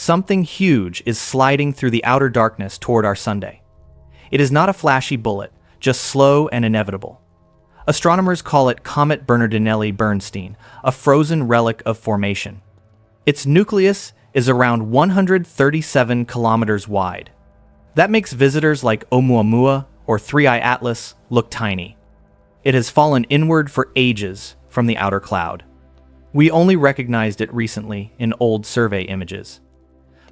Something huge is sliding through the outer darkness toward our Sunday. It is not a flashy bullet, just slow and inevitable. Astronomers call it Comet Bernardinelli Bernstein, a frozen relic of formation. Its nucleus is around 137 kilometers wide. That makes visitors like Oumuamua or Three-Eye Atlas look tiny. It has fallen inward for ages from the outer cloud. We only recognized it recently in old survey images.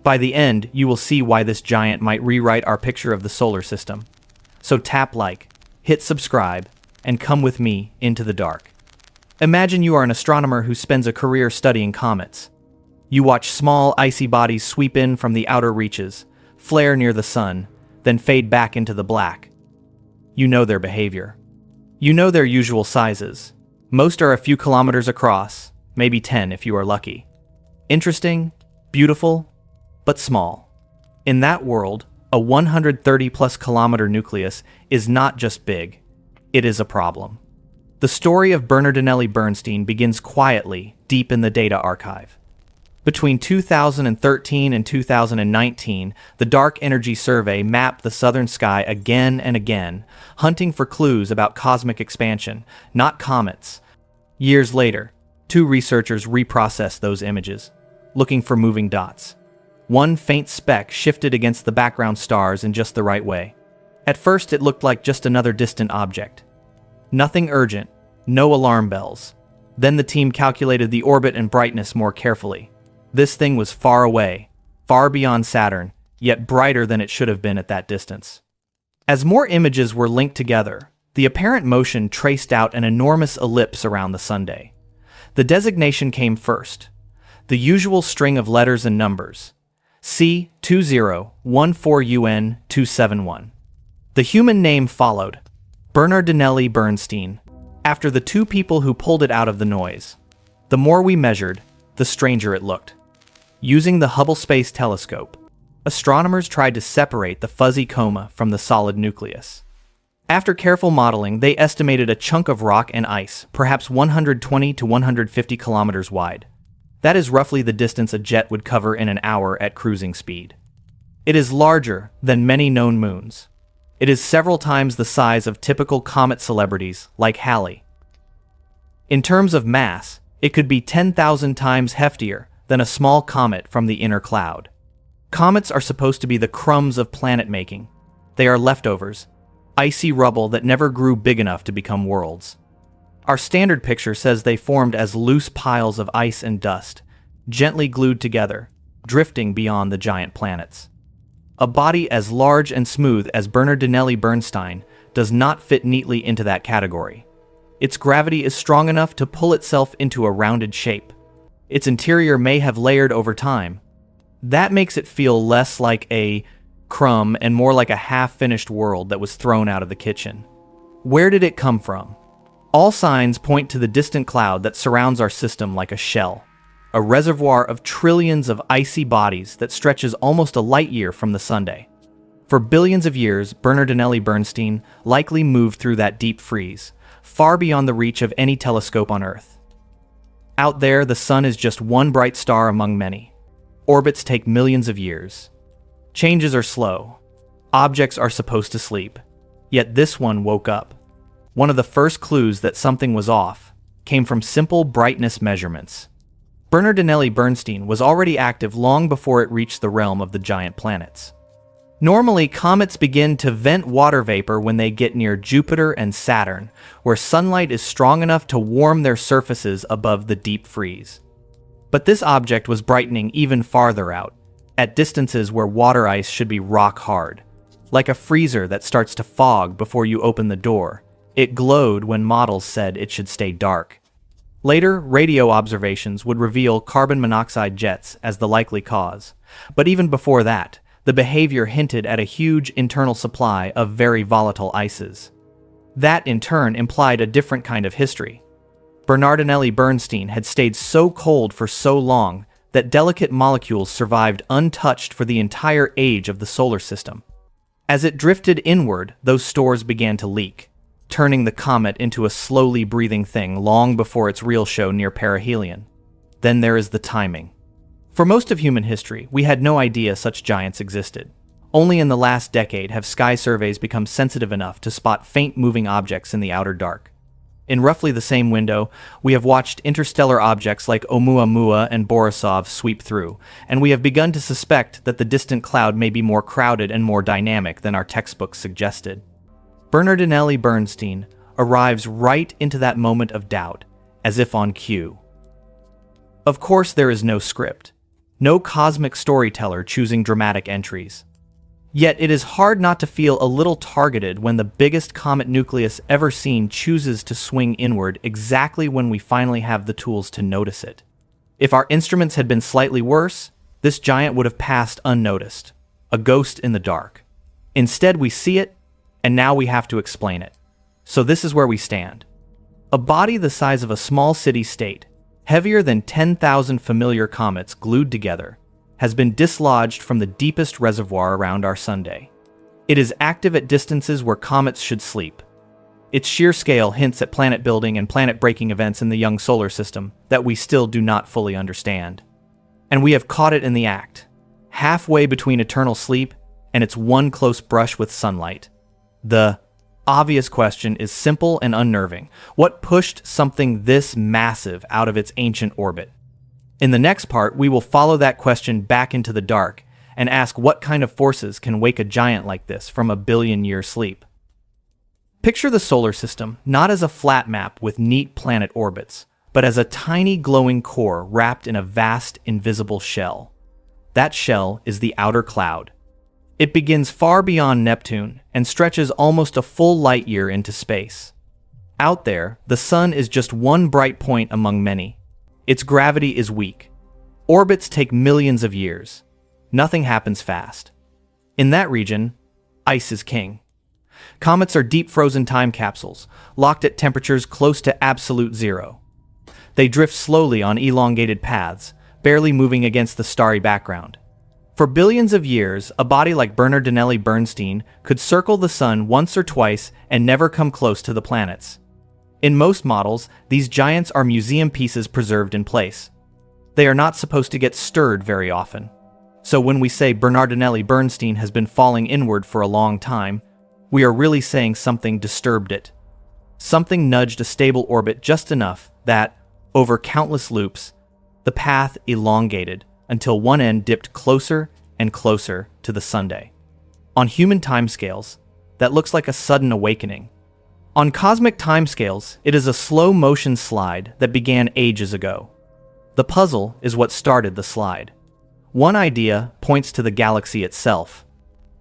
By the end, you will see why this giant might rewrite our picture of the solar system. So tap like, hit subscribe, and come with me into the dark. Imagine you are an astronomer who spends a career studying comets. You watch small, icy bodies sweep in from the outer reaches, flare near the sun, then fade back into the black. You know their behavior. You know their usual sizes. Most are a few kilometers across, maybe 10 if you are lucky. Interesting, beautiful, but small. In that world, a 130-plus kilometer nucleus is not just big, it is a problem. The story of Bernardinelli Bernstein begins quietly, deep in the data archive. Between 2013 and 2019, the Dark Energy Survey mapped the southern sky again and again, hunting for clues about cosmic expansion, not comets. Years later, two researchers reprocessed those images, looking for moving dots. One faint speck shifted against the background stars in just the right way. At first, it looked like just another distant object. Nothing urgent, no alarm bells. Then the team calculated the orbit and brightness more carefully. This thing was far away, far beyond Saturn, yet brighter than it should have been at that distance. As more images were linked together, the apparent motion traced out an enormous ellipse around the Sunday. The designation came first, the usual string of letters and numbers, C2014UN271. The human name followed, Bernardinelli Bernstein, after the two people who pulled it out of the noise. The more we measured, the stranger it looked. Using the Hubble Space Telescope, astronomers tried to separate the fuzzy coma from the solid nucleus. After careful modeling, they estimated a chunk of rock and ice, perhaps 120 to 150 kilometers wide. That is roughly the distance a jet would cover in an hour at cruising speed. It is larger than many known moons. It is several times the size of typical comet celebrities like Halley. In terms of mass, it could be 10,000 times heftier than a small comet from the inner cloud. Comets are supposed to be the crumbs of planet making. They are leftovers, icy rubble that never grew big enough to become worlds. Our standard picture says they formed as loose piles of ice and dust, gently glued together, drifting beyond the giant planets. A body as large and smooth as Bernardinelli Bernstein does not fit neatly into that category. Its gravity is strong enough to pull itself into a rounded shape. Its interior may have layered over time. That makes it feel less like a crumb and more like a half-finished world that was thrown out of the kitchen. Where did it come from? All signs point to the distant cloud that surrounds our system like a shell, a reservoir of trillions of icy bodies that stretches almost a light year from the Sunday. For billions of years, Bernardinelli Bernstein likely moved through that deep freeze, far beyond the reach of any telescope on Earth. Out there, the sun is just one bright star among many. Orbits take millions of years. Changes are slow. Objects are supposed to sleep. Yet this one woke up. One of the first clues that something was off came from simple brightness measurements. Bernardinelli Bernstein was already active long before it reached the realm of the giant planets. Normally, comets begin to vent water vapor when they get near Jupiter and Saturn, where sunlight is strong enough to warm their surfaces above the deep freeze. But this object was brightening even farther out, at distances where water ice should be rock hard. Like a freezer that starts to fog before you open the door, it glowed when models said it should stay dark. Later, radio observations would reveal carbon monoxide jets as the likely cause, but even before that, the behavior hinted at a huge internal supply of very volatile ices. That, in turn, implied a different kind of history. Bernardinelli Bernstein had stayed so cold for so long that delicate molecules survived untouched for the entire age of the solar system. As it drifted inward, those stores began to leak, turning the comet into a slowly breathing thing long before its real show near perihelion. Then there is the timing. For most of human history, we had no idea such giants existed. Only in the last decade have sky surveys become sensitive enough to spot faint moving objects in the outer dark. In roughly the same window, we have watched interstellar objects like Oumuamua and Borisov sweep through, and we have begun to suspect that the distant cloud may be more crowded and more dynamic than our textbooks suggested. Bernardinelli Bernstein arrives right into that moment of doubt, as if on cue. Of course, there is no script, no cosmic storyteller choosing dramatic entries. Yet it is hard not to feel a little targeted when the biggest comet nucleus ever seen chooses to swing inward exactly when we finally have the tools to notice it. If our instruments had been slightly worse, this giant would have passed unnoticed, a ghost in the dark. Instead, we see it, and now we have to explain it. So this is where we stand. A body the size of a small city-state, heavier than 10,000 familiar comets glued together, has been dislodged from the deepest reservoir around our sunday. It is active at distances where comets should sleep. Its sheer scale hints at planet-building and planet-breaking events in the young solar system that we still do not fully understand. And we have caught it in the act, halfway between eternal sleep and its one close brush with sunlight. The obvious question is simple and unnerving. What pushed something this massive out of its ancient orbit? In the next part, we will follow that question back into the dark and ask what kind of forces can wake a giant like this from a billion-year sleep. Picture the solar system not as a flat map with neat planet orbits, but as a tiny glowing core wrapped in a vast invisible shell. That shell is the outer cloud. It begins far beyond Neptune and stretches almost a full light year into space. Out there, the sun is just one bright point among many. Its gravity is weak. Orbits take millions of years. Nothing happens fast. In that region, ice is king. Comets are deep frozen time capsules, locked at temperatures close to absolute zero. They drift slowly on elongated paths, barely moving against the starry background. For billions of years, a body like Bernardinelli Bernstein could circle the sun once or twice and never come close to the planets. In most models, these giants are museum pieces preserved in place. They are not supposed to get stirred very often. So when we say Bernardinelli Bernstein has been falling inward for a long time, we are really saying something disturbed it. Something nudged a stable orbit just enough that, over countless loops, the path elongated until one end dipped closer and closer to the sunday. On human timescales, that looks like a sudden awakening. On cosmic timescales, it is a slow-motion slide that began ages ago. The puzzle is what started the slide. One idea points to the galaxy itself.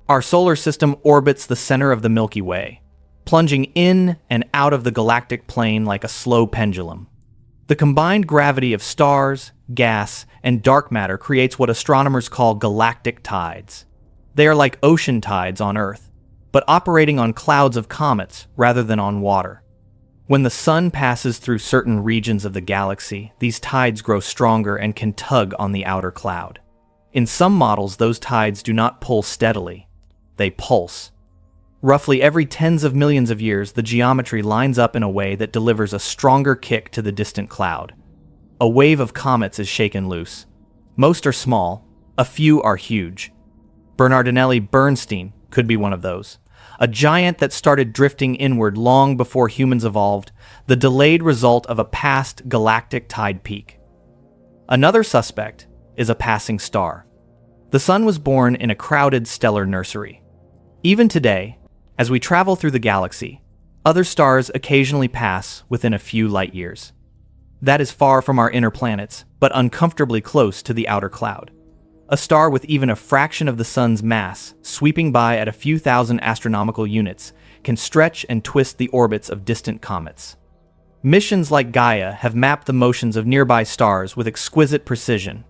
Our solar system orbits the center of the Milky Way, plunging in and out of the galactic plane like a slow pendulum. The combined gravity of stars, gas, and dark matter creates what astronomers call galactic tides. They are like ocean tides on Earth, but operating on clouds of comets rather than on water. When the sun passes through certain regions of the galaxy, these tides grow stronger and can tug on the outer cloud. In some models, those tides do not pull steadily. They pulse. Roughly every tens of millions of years, the geometry lines up in a way that delivers a stronger kick to the distant cloud. A wave of comets is shaken loose. Most are small, a few are huge. Bernardinelli Bernstein could be one of those. A giant that started drifting inward long before humans evolved, the delayed result of a past galactic tide peak. Another suspect is a passing star. The sun was born in a crowded stellar nursery. Even today, as we travel through the galaxy, other stars occasionally pass within a few light years. That is far from our inner planets, but uncomfortably close to the outer cloud. A star with even a fraction of the sun's mass, sweeping by at a few thousand astronomical units, can stretch and twist the orbits of distant comets. Missions like Gaia have mapped the motions of nearby stars with exquisite precision.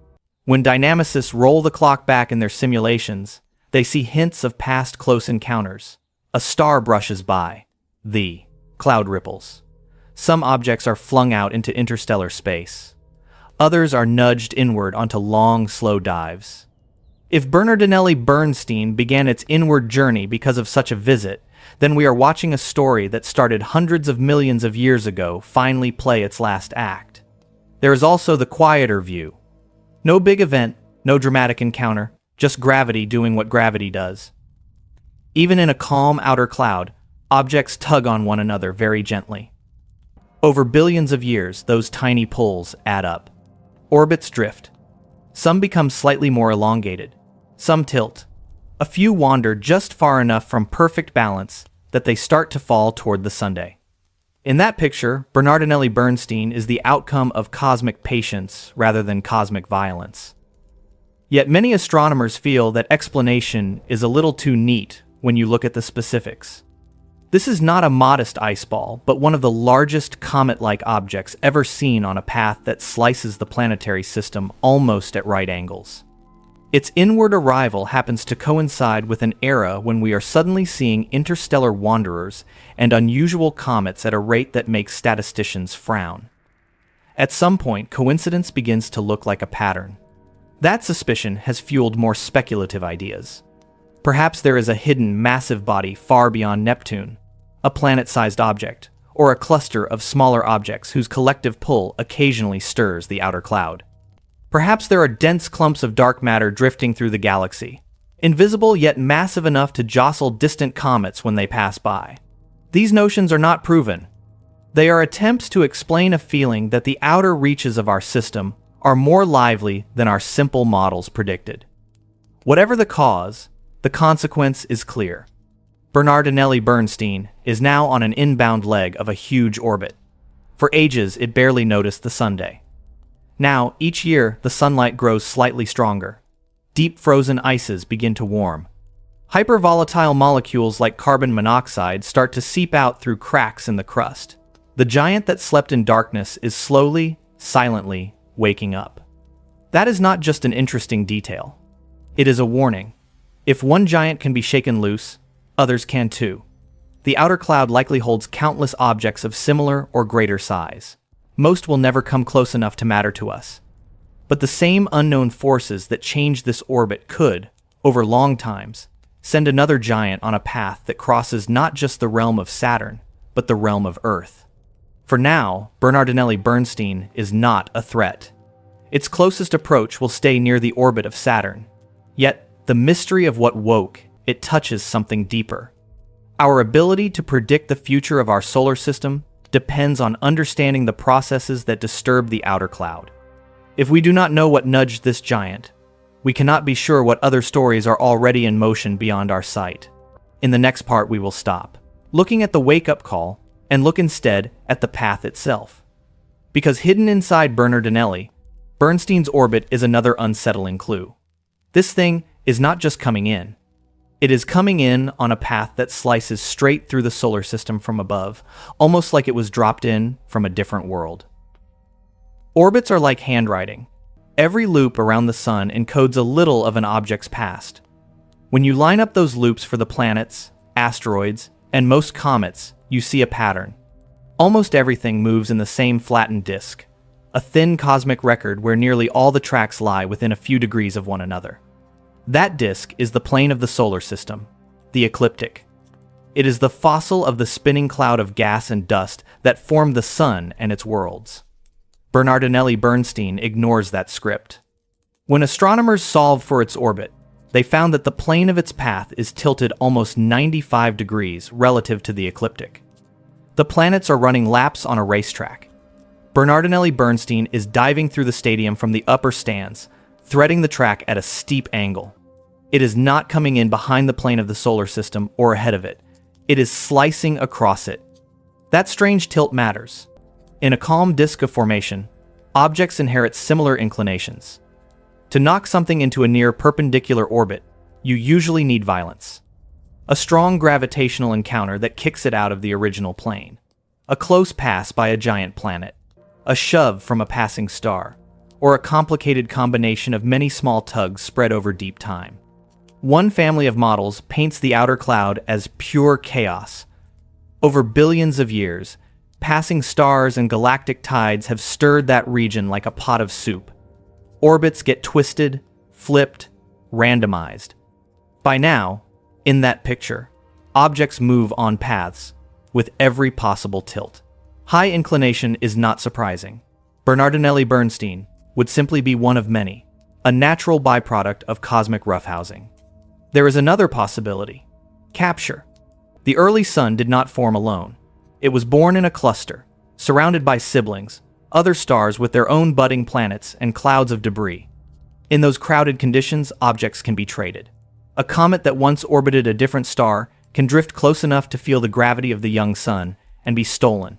When dynamicists roll the clock back in their simulations, they see hints of past close encounters. A star brushes by. The cloud ripples. Some objects are flung out into interstellar space. Others are nudged inward onto long, slow dives. If Bernardinelli Bernstein began its inward journey because of such a visit, then we are watching a story that started hundreds of millions of years ago finally play its last act. There is also the quieter view. No big event, no dramatic encounter, just gravity doing what gravity does. Even in a calm outer cloud, objects tug on one another very gently. Over billions of years, those tiny pulls add up. Orbits drift. Some become slightly more elongated. Some tilt. A few wander just far enough from perfect balance that they start to fall toward the Sunday. In that picture, Bernardinelli Bernstein is the outcome of cosmic patience rather than cosmic violence. Yet many astronomers feel that explanation is a little too neat when you look at the specifics. This is not a modest ice ball, but one of the largest comet-like objects ever seen on a path that slices the planetary system almost at right angles. Its inward arrival happens to coincide with an era when we are suddenly seeing interstellar wanderers and unusual comets at a rate that makes statisticians frown. At some point, coincidence begins to look like a pattern. That suspicion has fueled more speculative ideas. Perhaps there is a hidden massive body far beyond Neptune, a planet-sized object, or a cluster of smaller objects whose collective pull occasionally stirs the outer cloud. Perhaps there are dense clumps of dark matter drifting through the galaxy, invisible yet massive enough to jostle distant comets when they pass by. These notions are not proven. They are attempts to explain a feeling that the outer reaches of our system are more lively than our simple models predicted. Whatever the cause, the consequence is clear. Bernardinelli Bernstein is now on an inbound leg of a huge orbit. For ages, it barely noticed the Sunday. Now, each year, the sunlight grows slightly stronger. Deep frozen ices begin to warm. Hypervolatile molecules like carbon monoxide start to seep out through cracks in the crust. The giant that slept in darkness is slowly, silently waking up. That is not just an interesting detail. It is a warning. If one giant can be shaken loose, others can too. The outer cloud likely holds countless objects of similar or greater size. Most will never come close enough to matter to us. But the same unknown forces that change this orbit could, over long times, send another giant on a path that crosses not just the realm of Saturn, but the realm of Earth. For now, Bernardinelli Bernstein is not a threat. Its closest approach will stay near the orbit of Saturn. Yet, the mystery of what woke it touches something deeper. Our ability to predict the future of our solar system depends on understanding the processes that disturb the outer cloud. If we do not know what nudged this giant, we cannot be sure what other stories are already in motion beyond our sight. In the next part, we will stop looking at the wake-up call and look instead at the path itself. Because hidden inside Bernardinelli, Bernstein's orbit is another unsettling clue. This thing is not just coming in. It is coming in on a path that slices straight through the solar system from above, almost like it was dropped in from a different world. Orbits are like handwriting. Every loop around the sun encodes a little of an object's past. When you line up those loops for the planets, asteroids, and most comets, you see a pattern. Almost everything moves in the same flattened disk, a thin cosmic record where nearly all the tracks lie within a few degrees of one another. That disk is the plane of the solar system, the ecliptic. It is the fossil of the spinning cloud of gas and dust that formed the sun and its worlds. Bernardinelli Bernstein ignores that script. When astronomers solved for its orbit, they found that the plane of its path is tilted almost 95 degrees relative to the ecliptic. The planets are running laps on a racetrack. Bernardinelli Bernstein is diving through the stadium from the upper stands, threading the track at a steep angle. It is not coming in behind the plane of the solar system or ahead of it. It is slicing across it. That strange tilt matters. In a calm disk of formation, objects inherit similar inclinations. To knock something into a near perpendicular orbit, you usually need violence. A strong gravitational encounter that kicks it out of the original plane. A close pass by a giant planet. A shove from a passing star. Or a complicated combination of many small tugs spread over deep time. One family of models paints the outer cloud as pure chaos. Over billions of years, passing stars and galactic tides have stirred that region like a pot of soup. Orbits get twisted, flipped, randomized. By now, in that picture, objects move on paths with every possible tilt. High inclination is not surprising. Bernardinelli Bernstein would simply be one of many. a natural byproduct of cosmic roughhousing. There is another possibility: capture. The early sun did not form alone. It was born in a cluster, surrounded by siblings, other stars with their own budding planets and clouds of debris. In those crowded conditions, objects can be traded. A comet that once orbited a different star can drift close enough to feel the gravity of the young sun and be stolen.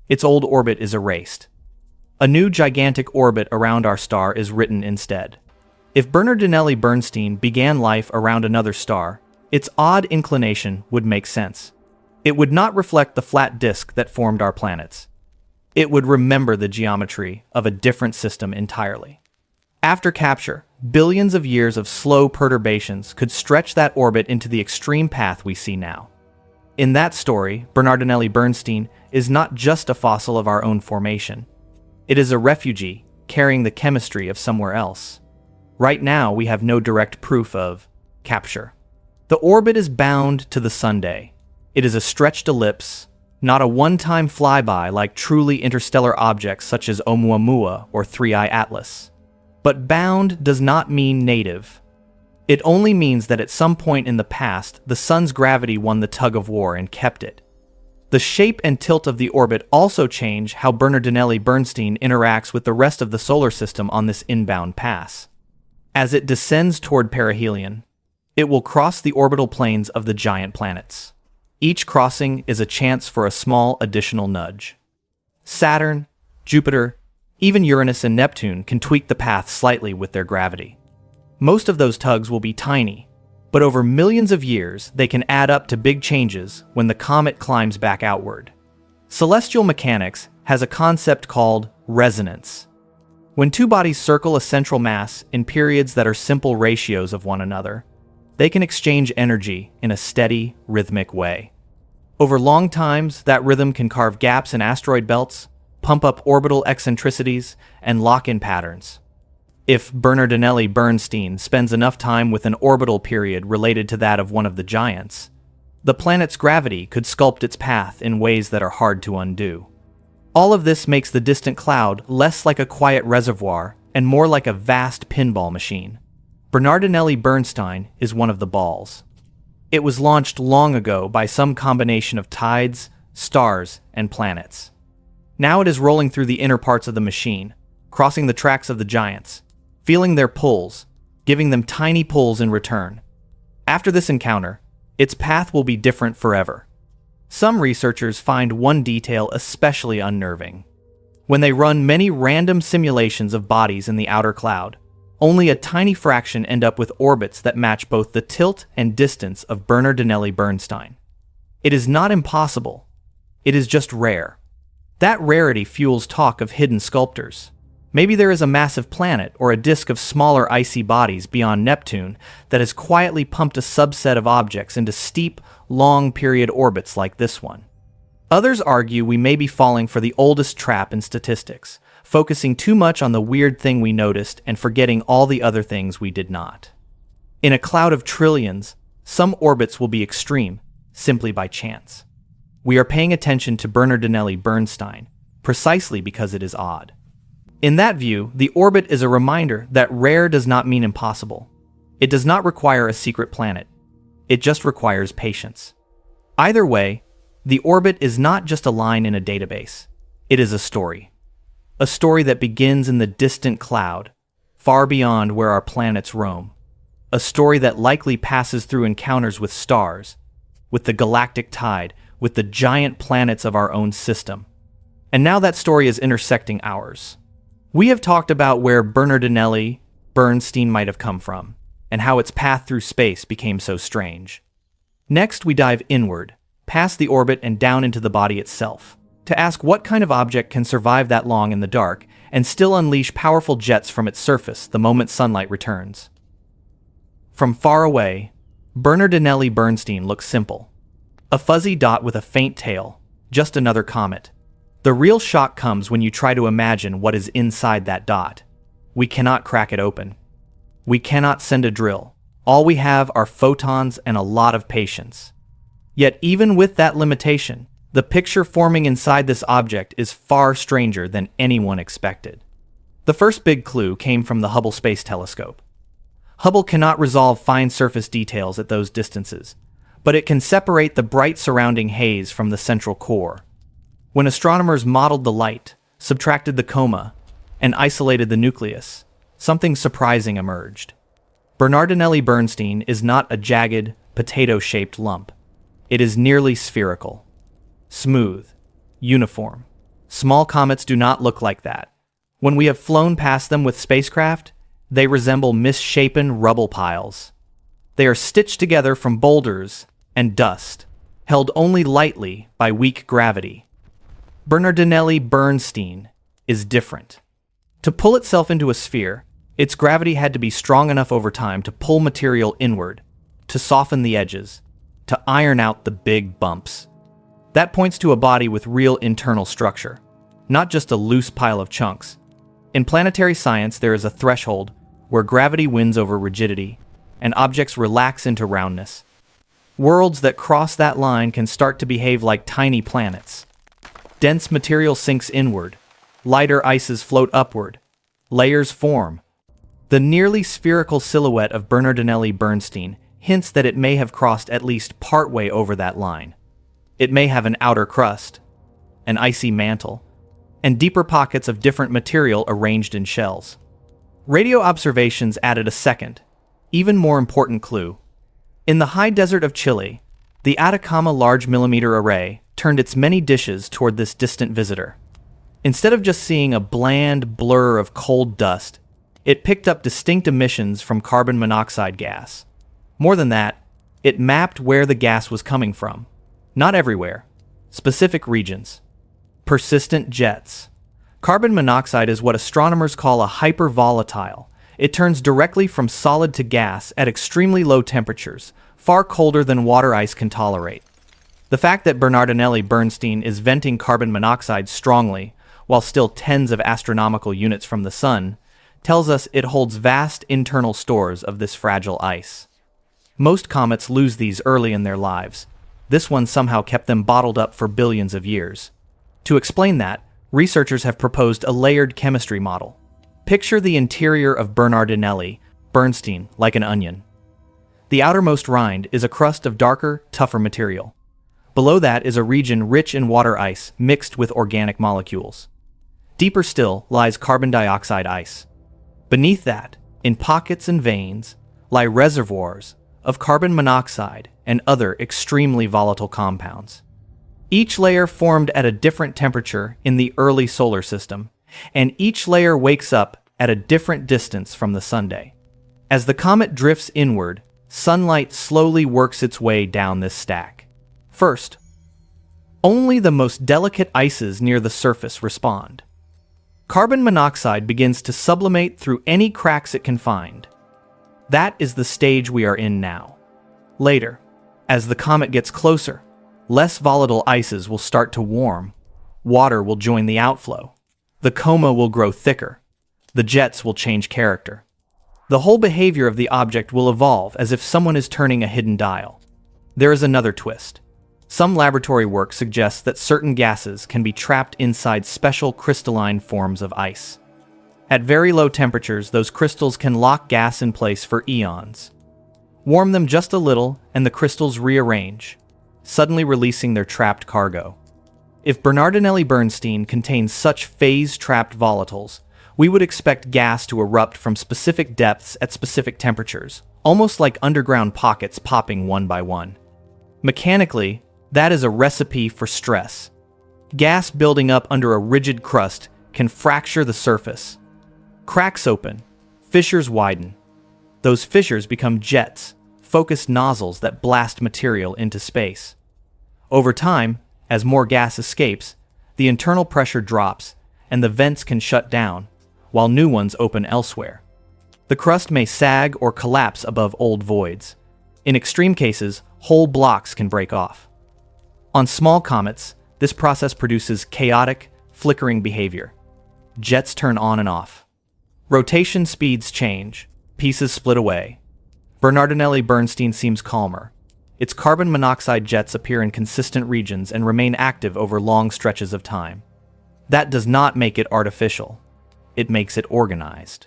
Its old orbit is erased. A new gigantic orbit around our star is written instead. If Bernardinelli Bernstein began life around another star, its odd inclination would make sense. It would not reflect the flat disk that formed our planets. It would remember the geometry of a different system entirely. After capture, billions of years of slow perturbations could stretch that orbit into the extreme path we see now. In that story, Bernardinelli Bernstein is not just a fossil of our own formation. It is a refugee carrying the chemistry of somewhere else. Right now, we have no direct proof of capture. The orbit is bound to the Sunday. It is a stretched ellipse, not a one-time flyby like truly interstellar objects such as Oumuamua or 3I Atlas. But bound does not mean native. It only means that at some point in the past, the sun's gravity won the tug-of-war and kept it. The shape and tilt of the orbit also change how Bernardinelli Bernstein interacts with the rest of the solar system on this inbound pass. As it descends toward perihelion, it will cross the orbital planes of the giant planets. Each crossing is a chance for a small additional nudge. Saturn, Jupiter, even Uranus and Neptune can tweak the path slightly with their gravity. Most of those tugs will be tiny, but over millions of years they can add up to big changes when the comet climbs back outward. Celestial mechanics has a concept called resonance. When two bodies circle a central mass in periods that are simple ratios of one another, they can exchange energy in a steady, rhythmic way. Over long times, that rhythm can carve gaps in asteroid belts, pump up orbital eccentricities, and lock in patterns. If Bernardinelli Bernstein spends enough time with an orbital period related to that of one of the giants, the planet's gravity could sculpt its path in ways that are hard to undo. All of this makes the distant cloud less like a quiet reservoir and more like a vast pinball machine. Bernardinelli Bernstein is one of the balls. It was launched long ago by some combination of tides, stars, and planets. Now it is rolling through the inner parts of the machine, crossing the tracks of the giants, feeling their pulls, giving them tiny pulls in return. After this encounter, its path will be different forever. Some researchers find one detail especially unnerving. When they run many random simulations of bodies in the outer cloud, only a tiny fraction end up with orbits that match both the tilt and distance of Bernardinelli Bernstein. It is not impossible. It is just rare. That rarity fuels talk of hidden sculptors. Maybe there is a massive planet or a disk of smaller icy bodies beyond Neptune that has quietly pumped a subset of objects into steep, long-period orbits like this one. Others argue we may be falling for the oldest trap in statistics, focusing too much on the weird thing we noticed and forgetting all the other things we did not. In a cloud of trillions, some orbits will be extreme, simply by chance. We are paying attention to Bernardinelli Bernstein, precisely because it is odd. In that view, the orbit is a reminder that rare does not mean impossible. It does not require a secret planet. It just requires patience. Either way, the orbit is not just a line in a database. It is a story. A story that begins in the distant cloud, far beyond where our planets roam. A story that likely passes through encounters with stars, with the galactic tide, with the giant planets of our own system. And now that story is intersecting ours. We have talked about where Bernardinelli Bernstein might have come from, and how its path through space became so strange. Next, we dive inward, past the orbit and down into the body itself, to ask what kind of object can survive that long in the dark and still unleash powerful jets from its surface the moment sunlight returns. From far away, Bernardinelli Bernstein looks simple. A fuzzy dot with a faint tail, just another comet. The real shock comes when you try to imagine what is inside that dot. We cannot crack it open. We cannot send a drill. All we have are photons and a lot of patience. Yet even with that limitation, the picture forming inside this object is far stranger than anyone expected. The first big clue came from the Hubble Space Telescope. Hubble cannot resolve fine surface details at those distances, but it can separate the bright surrounding haze from the central core. When astronomers modeled the light, subtracted the coma, and isolated the nucleus, something surprising emerged. Bernardinelli Bernstein is not a jagged, potato-shaped lump. It is nearly spherical. Smooth. Uniform. Small comets do not look like that. When we have flown past them with spacecraft, they resemble misshapen rubble piles. They are stitched together from boulders and dust, held only lightly by weak gravity. Bernardinelli Bernstein is different. To pull itself into a sphere, its gravity had to be strong enough over time to pull material inward, to soften the edges, to iron out the big bumps. That points to a body with real internal structure, not just a loose pile of chunks. In planetary science, there is a threshold where gravity wins over rigidity, and objects relax into roundness. Worlds that cross that line can start to behave like tiny planets. Dense material sinks inward, lighter ices float upward, layers form. The nearly spherical silhouette of Bernardinelli Bernstein hints that it may have crossed at least partway over that line. It may have an outer crust, an icy mantle, and deeper pockets of different material arranged in shells. Radio observations added a second, even more important clue. In the high desert of Chile, the Atacama Large Millimeter Array turned its many dishes toward this distant visitor. Instead of just seeing a bland blur of cold dust, it picked up distinct emissions from carbon monoxide gas. More than that, it mapped where the gas was coming from. Not everywhere. Specific regions. Persistent jets. Carbon monoxide is what astronomers call a hypervolatile. It turns directly from solid to gas at extremely low temperatures, far colder than water ice can tolerate. The fact that Bernardinelli Bernstein is venting carbon monoxide strongly, while still tens of astronomical units from the Sun, tells us it holds vast internal stores of this fragile ice. Most comets lose these early in their lives. This one somehow kept them bottled up for billions of years. To explain that, researchers have proposed a layered chemistry model. Picture the interior of Bernardinelli Bernstein like an onion. The outermost rind is a crust of darker, tougher material. Below that is a region rich in water ice mixed with organic molecules. Deeper still lies carbon dioxide ice. Beneath that, in pockets and veins, lie reservoirs of carbon monoxide and other extremely volatile compounds. Each layer formed at a different temperature in the early solar system, and each layer wakes up at a different distance from the sunday. As the comet drifts inward, sunlight slowly works its way down this stack. First, only the most delicate ices near the surface respond. Carbon monoxide begins to sublimate through any cracks it can find. That is the stage we are in now. Later, as the comet gets closer, less volatile ices will start to warm. Water will join the outflow. The coma will grow thicker. The jets will change character. The whole behavior of the object will evolve as if someone is turning a hidden dial. There is another twist. Some laboratory work suggests that certain gases can be trapped inside special crystalline forms of ice. At very low temperatures, those crystals can lock gas in place for eons. Warm them just a little, and the crystals rearrange, suddenly releasing their trapped cargo. If Bernardinelli Bernstein contains such phase-trapped volatiles, we would expect gas to erupt from specific depths at specific temperatures, almost like underground pockets popping one by one. Mechanically, that is a recipe for stress. Gas building up under a rigid crust can fracture the surface. Cracks open, fissures widen. Those fissures become jets, focused nozzles that blast material into space. Over time, as more gas escapes, the internal pressure drops, and the vents can shut down, while new ones open elsewhere. The crust may sag or collapse above old voids. In extreme cases, whole blocks can break off. On small comets, this process produces chaotic, flickering behavior. Jets turn on and off. Rotation speeds change. Pieces split away. Bernardinelli Bernstein seems calmer. Its carbon monoxide jets appear in consistent regions and remain active over long stretches of time. That does not make it artificial. it makes it organized.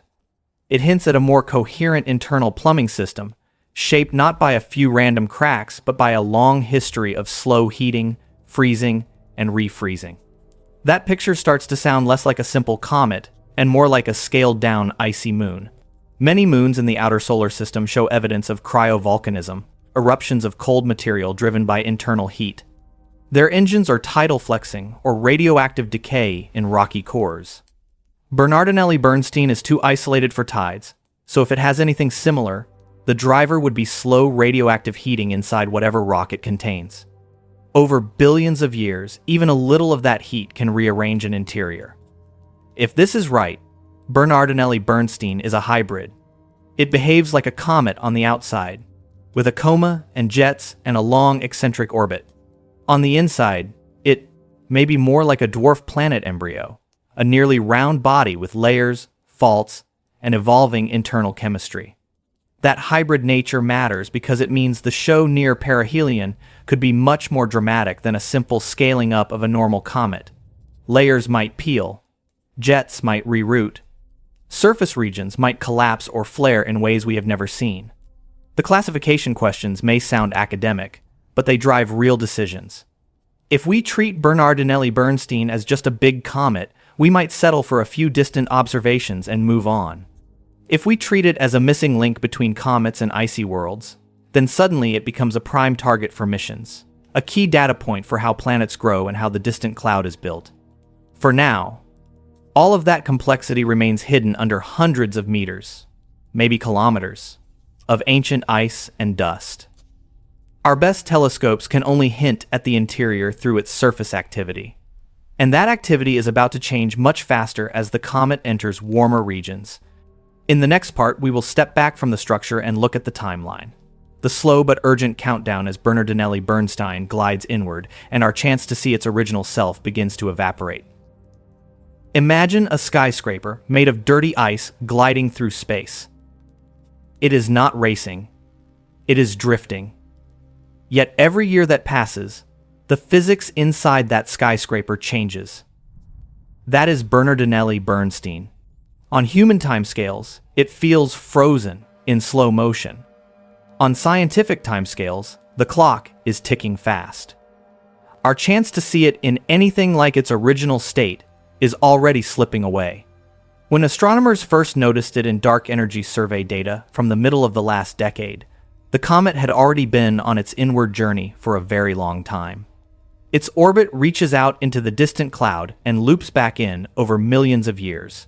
It hints at a more coherent internal plumbing system, shaped not by a few random cracks, but by a long history of slow heating, freezing, and refreezing. That picture starts to sound less like a simple comet and more like a scaled-down icy moon. Many moons in the outer solar system show evidence of cryovolcanism, eruptions of cold material driven by internal heat. Their engines are tidal flexing or radioactive decay in rocky cores. Bernardinelli Bernstein is too isolated for tides, so if it has anything similar, the driver would be slow radioactive heating inside whatever rock it contains. Over billions of years, even a little of that heat can rearrange an interior. If this is right, Bernardinelli Bernstein is a hybrid. It behaves like a comet on the outside, with a coma and jets and a long eccentric orbit. On the inside, it may be more like a dwarf planet embryo, a nearly round body with layers, faults, and evolving internal chemistry. That hybrid nature matters because it means the show near perihelion could be much more dramatic than a simple scaling up of a normal comet. Layers might peel, jets might reroute, surface regions might collapse or flare in ways we have never seen. The classification questions may sound academic, but they drive real decisions. If we treat Bernardinelli Bernstein as just a big comet, we might settle for a few distant observations and move on. If we treat it as a missing link between comets and icy worlds, then suddenly it becomes a prime target for missions, a key data point for how planets grow and how the distant cloud is built. For now, all of that complexity remains hidden under hundreds of meters, maybe kilometers, of ancient ice and dust. Our best telescopes can only hint at the interior through its surface activity. And that activity is about to change much faster as the comet enters warmer regions. In the next part, we will step back from the structure and look at the timeline. The slow but urgent countdown as Bernardinelli Bernstein glides inward, and our chance to see its original self begins to evaporate. Imagine a skyscraper made of dirty ice gliding through space. It is not racing. It is drifting. Yet every year that passes, the physics inside that skyscraper changes. That is Bernardinelli Bernstein. On human timescales, it feels frozen in slow motion. On scientific timescales, the clock is ticking fast. Our chance to see it in anything like its original state is already slipping away. When astronomers first noticed it in dark energy survey data from the middle of the last decade, the comet had already been on its inward journey for a very long time. Its orbit reaches out into the distant cloud and loops back in over millions of years.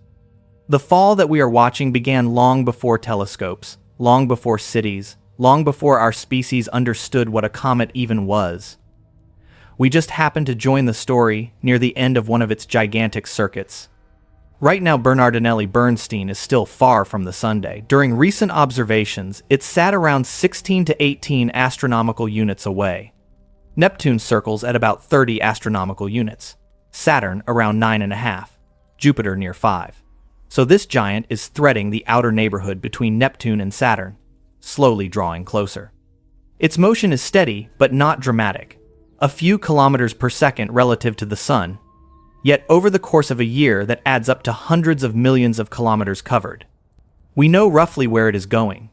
The fall that we are watching began long before telescopes, long before cities, long before our species understood what a comet even was. We just happened to join the story near the end of one of its gigantic circuits. Right now, Bernardinelli Bernstein is still far from the Sunday. During recent observations, it sat around 16 to 18 astronomical units away. Neptune circles at about 30 astronomical units, Saturn around 9.5, Jupiter near 5. So this giant is threading the outer neighborhood between Neptune and Saturn, slowly drawing closer. Its motion is steady, but not dramatic, a few kilometers per second relative to the Sun, yet over the course of a year that adds up to hundreds of millions of kilometers covered. We know roughly where it is going.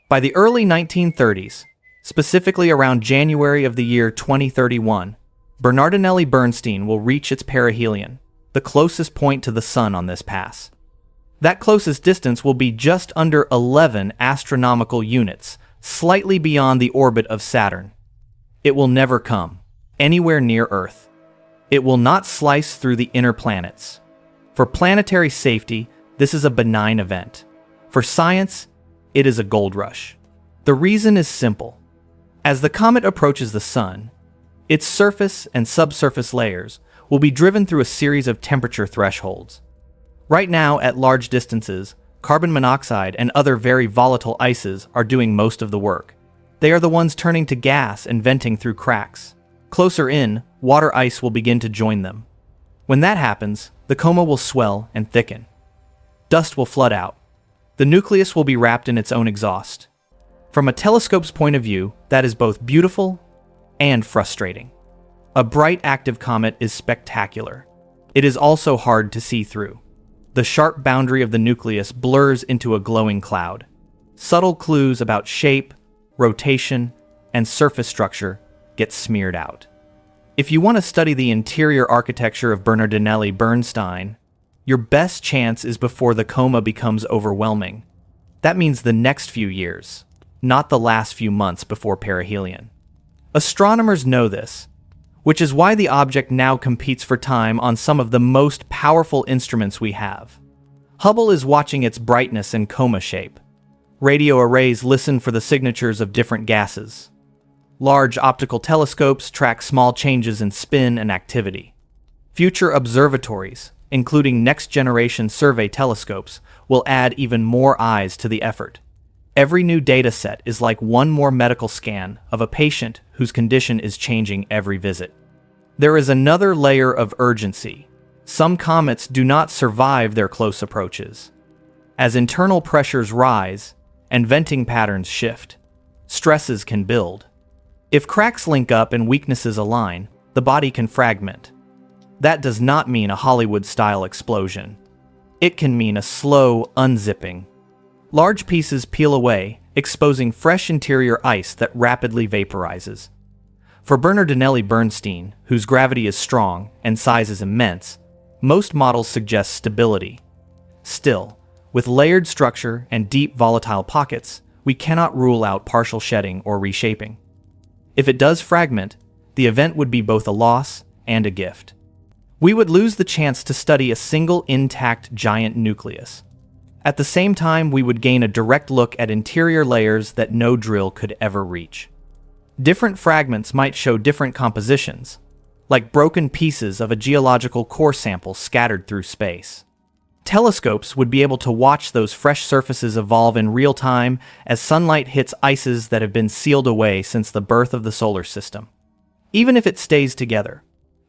By the early 1930s, specifically around January of the year 2031, Bernardinelli Bernstein will reach its perihelion, the closest point to the Sun on this pass. That closest distance will be just under 11 astronomical units, slightly beyond the orbit of Saturn. It will never come anywhere near Earth. It will not slice through the inner planets. For planetary safety, this is a benign event. For science, it is a gold rush. The reason is simple. As the comet approaches the Sun, its surface and subsurface layers will be driven through a series of temperature thresholds. Right now, at large distances, carbon monoxide and other very volatile ices are doing most of the work. They are the ones turning to gas and venting through cracks. Closer in, water ice will begin to join them. When that happens, the coma will swell and thicken. Dust will flood out. The nucleus will be wrapped in its own exhaust. From a telescope's point of view, that is both beautiful and frustrating. A bright active comet is spectacular. It is also hard to see through. The sharp boundary of the nucleus blurs into a glowing cloud. Subtle clues about shape, rotation, and surface structure get smeared out. If you want to study the interior architecture of Bernardinelli Bernstein, your best chance is before the coma becomes overwhelming. That means the next few years, not the last few months before perihelion. Astronomers know this, which is why the object now competes for time on some of the most powerful instruments we have. Hubble is watching its brightness and coma shape. Radio arrays listen for the signatures of different gases. Large optical telescopes track small changes in spin and activity. Future observatories, including next-generation survey telescopes, will add even more eyes to the effort. Every new data set is like one more medical scan of a patient whose condition is changing every visit. There is another layer of urgency. Some comets do not survive their close approaches. As internal pressures rise and venting patterns shift, stresses can build. If cracks link up and weaknesses align, the body can fragment. That does not mean a Hollywood-style explosion. It can mean a slow unzipping. Large pieces peel away, exposing fresh interior ice that rapidly vaporizes. For Bernardinelli Bernstein, whose gravity is strong and size is immense, most models suggest stability. Still, with layered structure and deep volatile pockets, we cannot rule out partial shedding or reshaping. If it does fragment, the event would be both a loss and a gift. We would lose the chance to study a single intact giant nucleus. At the same time, we would gain a direct look at interior layers that no drill could ever reach. Different fragments might show different compositions, like broken pieces of a geological core sample scattered through space. Telescopes would be able to watch those fresh surfaces evolve in real time as sunlight hits ices that have been sealed away since the birth of the solar system. Even if it stays together,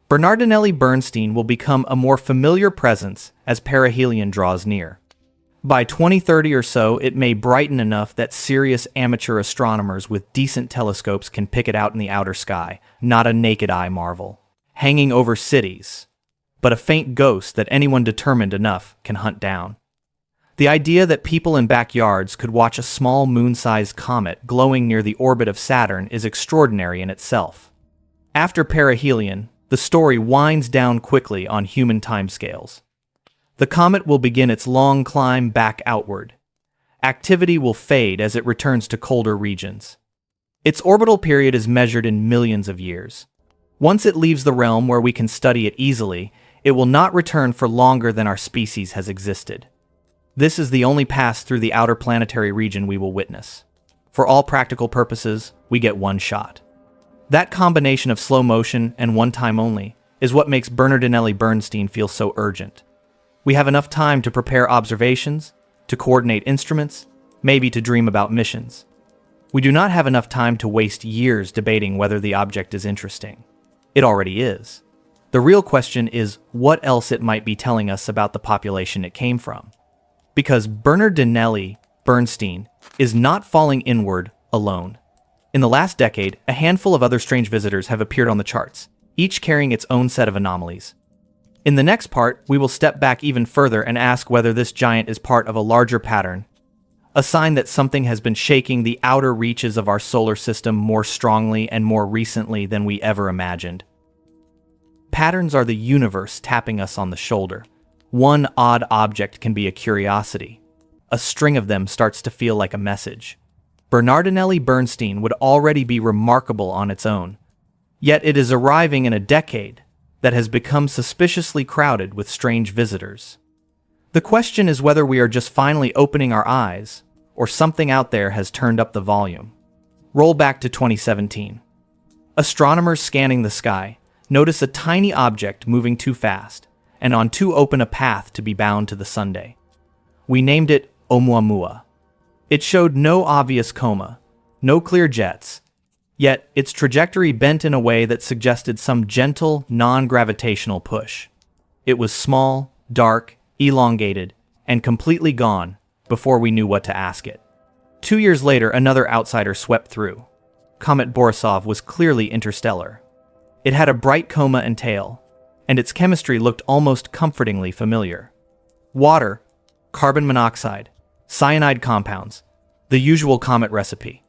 Bernardinelli Bernstein will become a more familiar presence as perihelion draws near. By 2030 or so, it may brighten enough that serious amateur astronomers with decent telescopes can pick it out in the outer sky, not a naked eye marvel, hanging over cities, but a faint ghost that anyone determined enough can hunt down. The idea that people in backyards could watch a small moon-sized comet glowing near the orbit of Saturn is extraordinary in itself. After perihelion, the story winds down quickly on human timescales. The comet will begin its long climb back outward. Activity will fade as it returns to colder regions. Its orbital period is measured in millions of years. Once it leaves the realm where we can study it easily, it will not return for longer than our species has existed. This is the only pass through the outer planetary region we will witness. For all practical purposes, we get one shot. That combination of slow motion and one time only is what makes Bernardinelli Bernstein feel so urgent. We have enough time to prepare observations, to coordinate instruments, maybe to dream about missions. We do not have enough time to waste years debating whether the object is interesting. It already is. The real question is what else it might be telling us about the population it came from. Because Bernardinelli Bernstein is not falling inward alone. In the last decade, a handful of other strange visitors have appeared on the charts, each carrying its own set of anomalies. In the next part, we will step back even further and ask whether this giant is part of a larger pattern, a sign that something has been shaking the outer reaches of our solar system more strongly and more recently than we ever imagined. Patterns are the universe tapping us on the shoulder. One odd object can be a curiosity. A string of them starts to feel like a message. Bernardinelli Bernstein would already be remarkable on its own. Yet it is arriving in a decade that has become suspiciously crowded with strange visitors. The question is whether we are just finally opening our eyes, or something out there has turned up the volume. Roll back to 2017. Astronomers scanning the sky notice a tiny object moving too fast, and on too open a path to be bound to the Sunday. We named it Oumuamua. It showed no obvious coma, no clear jets, yet its trajectory bent in a way that suggested some gentle, non-gravitational push. It was small, dark, elongated, and completely gone before we knew what to ask it. 2 years later, another outsider swept through. Comet Borisov was clearly interstellar. It had a bright coma and tail, and its chemistry looked almost comfortingly familiar. Water, carbon monoxide, cyanide compounds, the usual comet recipe.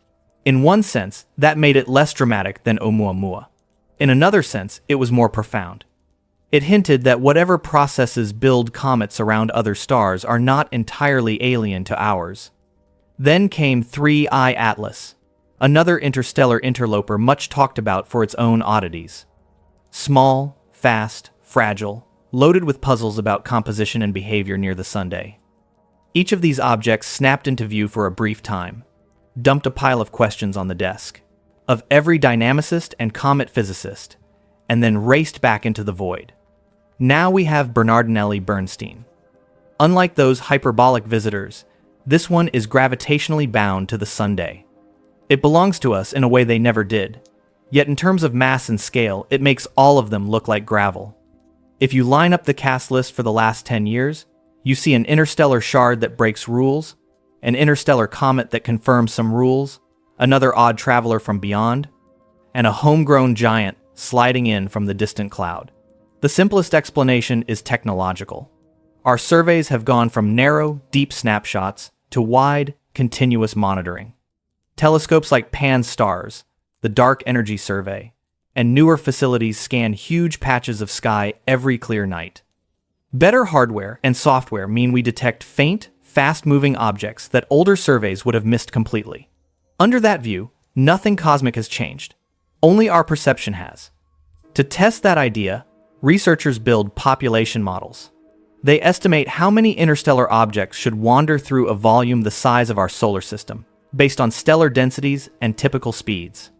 In one sense, that made it less dramatic than Oumuamua. In another sense, it was more profound. It hinted that whatever processes build comets around other stars are not entirely alien to ours. Then came 3I Atlas, another interstellar interloper much talked about for its own oddities. Small, fast, fragile, loaded with puzzles about composition and behavior near the Sunday. Each of these objects snapped into view for a brief time, dumped a pile of questions on the desk of every dynamicist and comet physicist, and then raced back into the void. Now we have Bernardinelli Bernstein. Unlike those hyperbolic visitors, this one is gravitationally bound to the Sunday. It belongs to us in a way they never did, yet in terms of mass and scale, it makes all of them look like gravel. If you line up the cast list for the last 10 years, you see an interstellar shard that breaks rules, an interstellar comet that confirms some rules, another odd traveler from beyond, and a homegrown giant sliding in from the distant cloud. The simplest explanation is technological. Our surveys have gone from narrow, deep snapshots to wide, continuous monitoring. Telescopes like Pan-STARRS, the Dark Energy Survey, and newer facilities scan huge patches of sky every clear night. Better hardware and software mean we detect faint, fast-moving objects that older surveys would have missed completely. Under that view, nothing cosmic has changed. Only our perception has. To test that idea, researchers build population models. They estimate how many interstellar objects should wander through a volume the size of our solar system, based on stellar densities and typical speeds.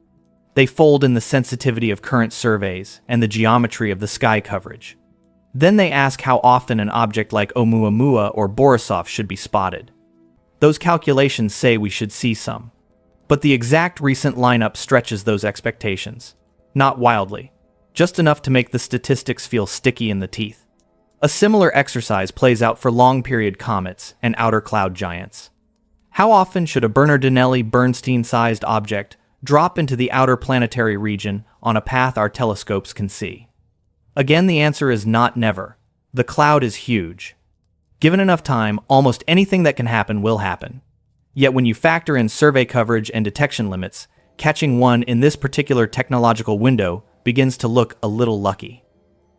They fold in the sensitivity of current surveys and the geometry of the sky coverage. Then they ask how often an object like Oumuamua or Borisov should be spotted. Those calculations say we should see some. But the exact recent lineup stretches those expectations. Not wildly, just enough to make the statistics feel sticky in the teeth. A similar exercise plays out for long-period comets and outer cloud giants. How often should a Bernardinelli Bernstein-sized object drop into the outer planetary region on a path our telescopes can see? Again, the answer is not never. The cloud is huge. Given enough time, almost anything that can happen will happen. Yet when you factor in survey coverage and detection limits, catching one in this particular technological window begins to look a little lucky.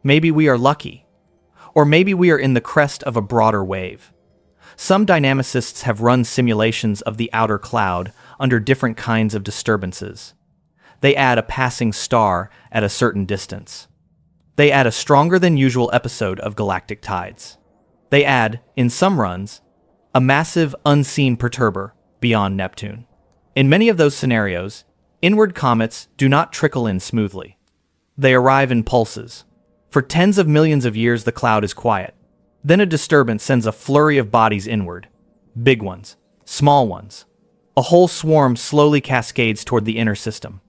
Maybe we are lucky. Or maybe we are in the crest of a broader wave. Some dynamicists have run simulations of the outer cloud under different kinds of disturbances. They add a passing star at a certain distance. They add a stronger than usual episode of galactic tides. They add, in some runs, a massive unseen perturber beyond Neptune. In many of those scenarios, inward comets do not trickle in smoothly. They arrive in pulses. For tens of millions of years, the cloud is quiet. Then a disturbance sends a flurry of bodies inward. Big ones, small ones. A whole swarm slowly cascades toward the inner system.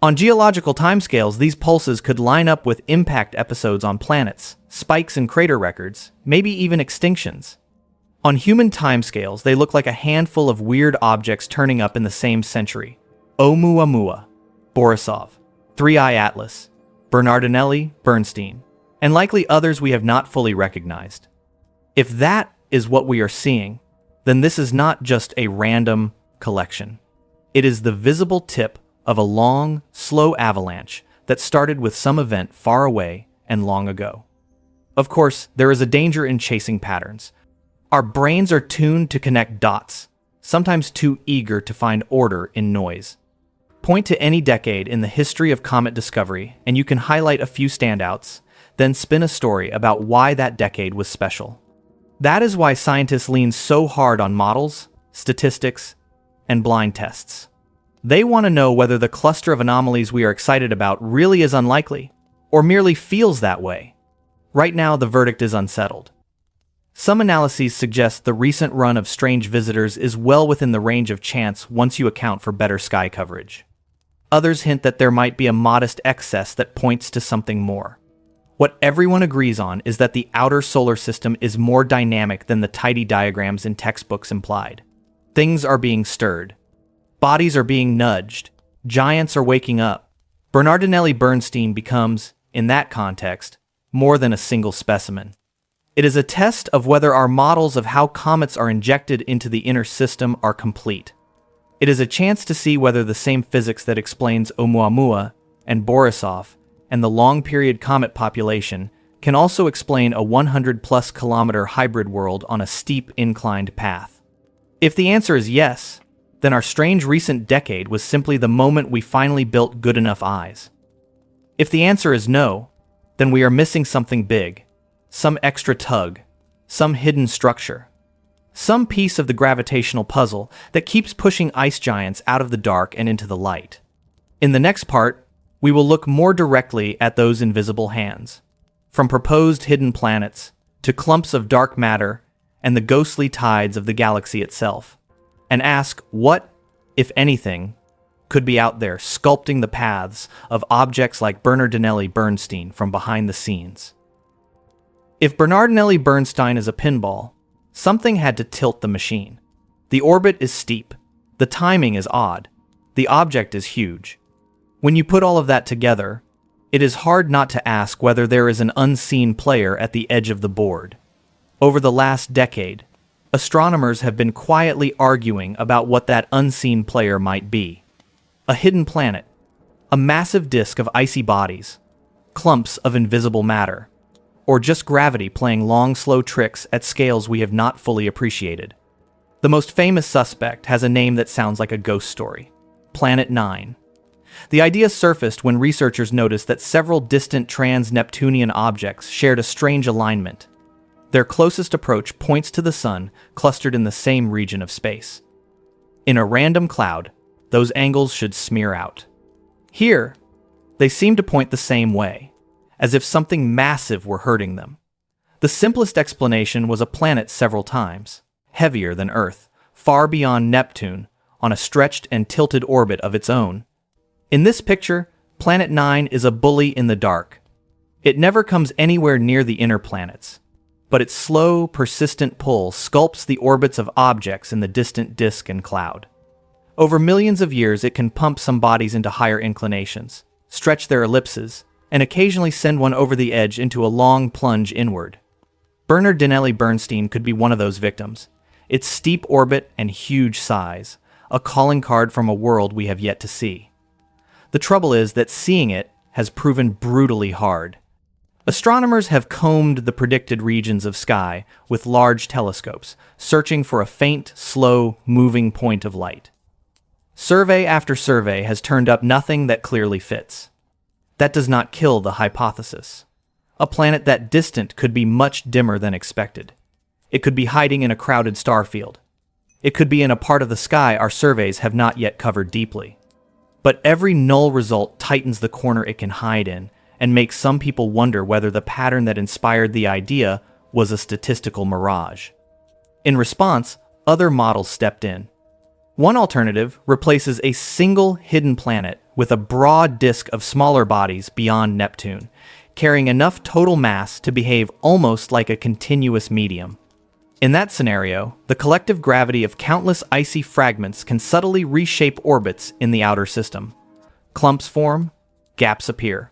On geological timescales, these pulses could line up with impact episodes on planets, spikes in crater records, maybe even extinctions. On human timescales, they look like a handful of weird objects turning up in the same century. Oumuamua, Borisov, 3I Atlas, Bernardinelli, Bernstein, and likely others we have not fully recognized. If that is what we are seeing, then this is not just a random collection. It is the visible tip of a long, slow avalanche that started with some event far away and long ago. Of course, there is a danger in chasing patterns. Our brains are tuned to connect dots, sometimes too eager to find order in noise. Point to any decade in the history of comet discovery, and you can highlight a few standouts, then spin a story about why that decade was special. That is why scientists lean so hard on models, statistics, and blind tests. They want to know whether the cluster of anomalies we are excited about really is unlikely, or merely feels that way. Right now, the verdict is unsettled. Some analyses suggest the recent run of strange visitors is well within the range of chance once you account for better sky coverage. Others hint that there might be a modest excess that points to something more. What everyone agrees on is that the outer solar system is more dynamic than the tidy diagrams in textbooks implied. Things are being stirred. Bodies are being nudged. Giants are waking up. Bernardinelli Bernstein becomes, in that context, more than a single specimen. It is a test of whether our models of how comets are injected into the inner system are complete. It is a chance to see whether the same physics that explains Oumuamua and Borisov and the long-period comet population can also explain a 100-plus kilometer hybrid world on a steep inclined path. If the answer is yes, then our strange recent decade was simply the moment we finally built good enough eyes. If the answer is no, then we are missing something big, some extra tug, some hidden structure, some piece of the gravitational puzzle that keeps pushing ice giants out of the dark and into the light. In the next part, we will look more directly at those invisible hands, from proposed hidden planets to clumps of dark matter and the ghostly tides of the galaxy itself, and ask what, if anything, could be out there sculpting the paths of objects like Bernardinelli Bernstein from behind the scenes. If Bernardinelli Bernstein is a pinball, something had to tilt the machine. The orbit is steep, the timing is odd, the object is huge. When you put all of that together, it is hard not to ask whether there is an unseen player at the edge of the board. Over the last decade, astronomers have been quietly arguing about what that unseen player might be. A hidden planet, a massive disk of icy bodies, clumps of invisible matter, or just gravity playing long, slow tricks at scales we have not fully appreciated. The most famous suspect has a name that sounds like a ghost story: Planet 9. The idea surfaced when researchers noticed that several distant trans-Neptunian objects shared a strange alignment. Their closest approach points to the Sun, clustered in the same region of space. In a random cloud, those angles should smear out. Here, they seem to point the same way, as if something massive were hurting them. The simplest explanation was a planet several times, heavier than Earth, far beyond Neptune, on a stretched and tilted orbit of its own. In this picture, Planet 9 is a bully in the dark. It never comes anywhere near the inner planets, but its slow, persistent pull sculpts the orbits of objects in the distant disk and cloud. Over millions of years, it can pump some bodies into higher inclinations, stretch their ellipses, and occasionally send one over the edge into a long plunge inward. Bernardinelli Bernstein could be one of those victims. Its steep orbit and huge size, a calling card from a world we have yet to see. The trouble is that seeing it has proven brutally hard. Astronomers have combed the predicted regions of sky with large telescopes, searching for a faint, slow, moving point of light. Survey after survey has turned up nothing that clearly fits. That does not kill the hypothesis. A planet that distant could be much dimmer than expected. It could be hiding in a crowded star field. It could be in a part of the sky our surveys have not yet covered deeply. But every null result tightens the corner it can hide in and makes some people wonder whether the pattern that inspired the idea was a statistical mirage. In response, other models stepped in. One alternative replaces a single hidden planet with a broad disk of smaller bodies beyond Neptune, carrying enough total mass to behave almost like a continuous medium. In that scenario, the collective gravity of countless icy fragments can subtly reshape orbits in the outer system. Clumps form, gaps appear.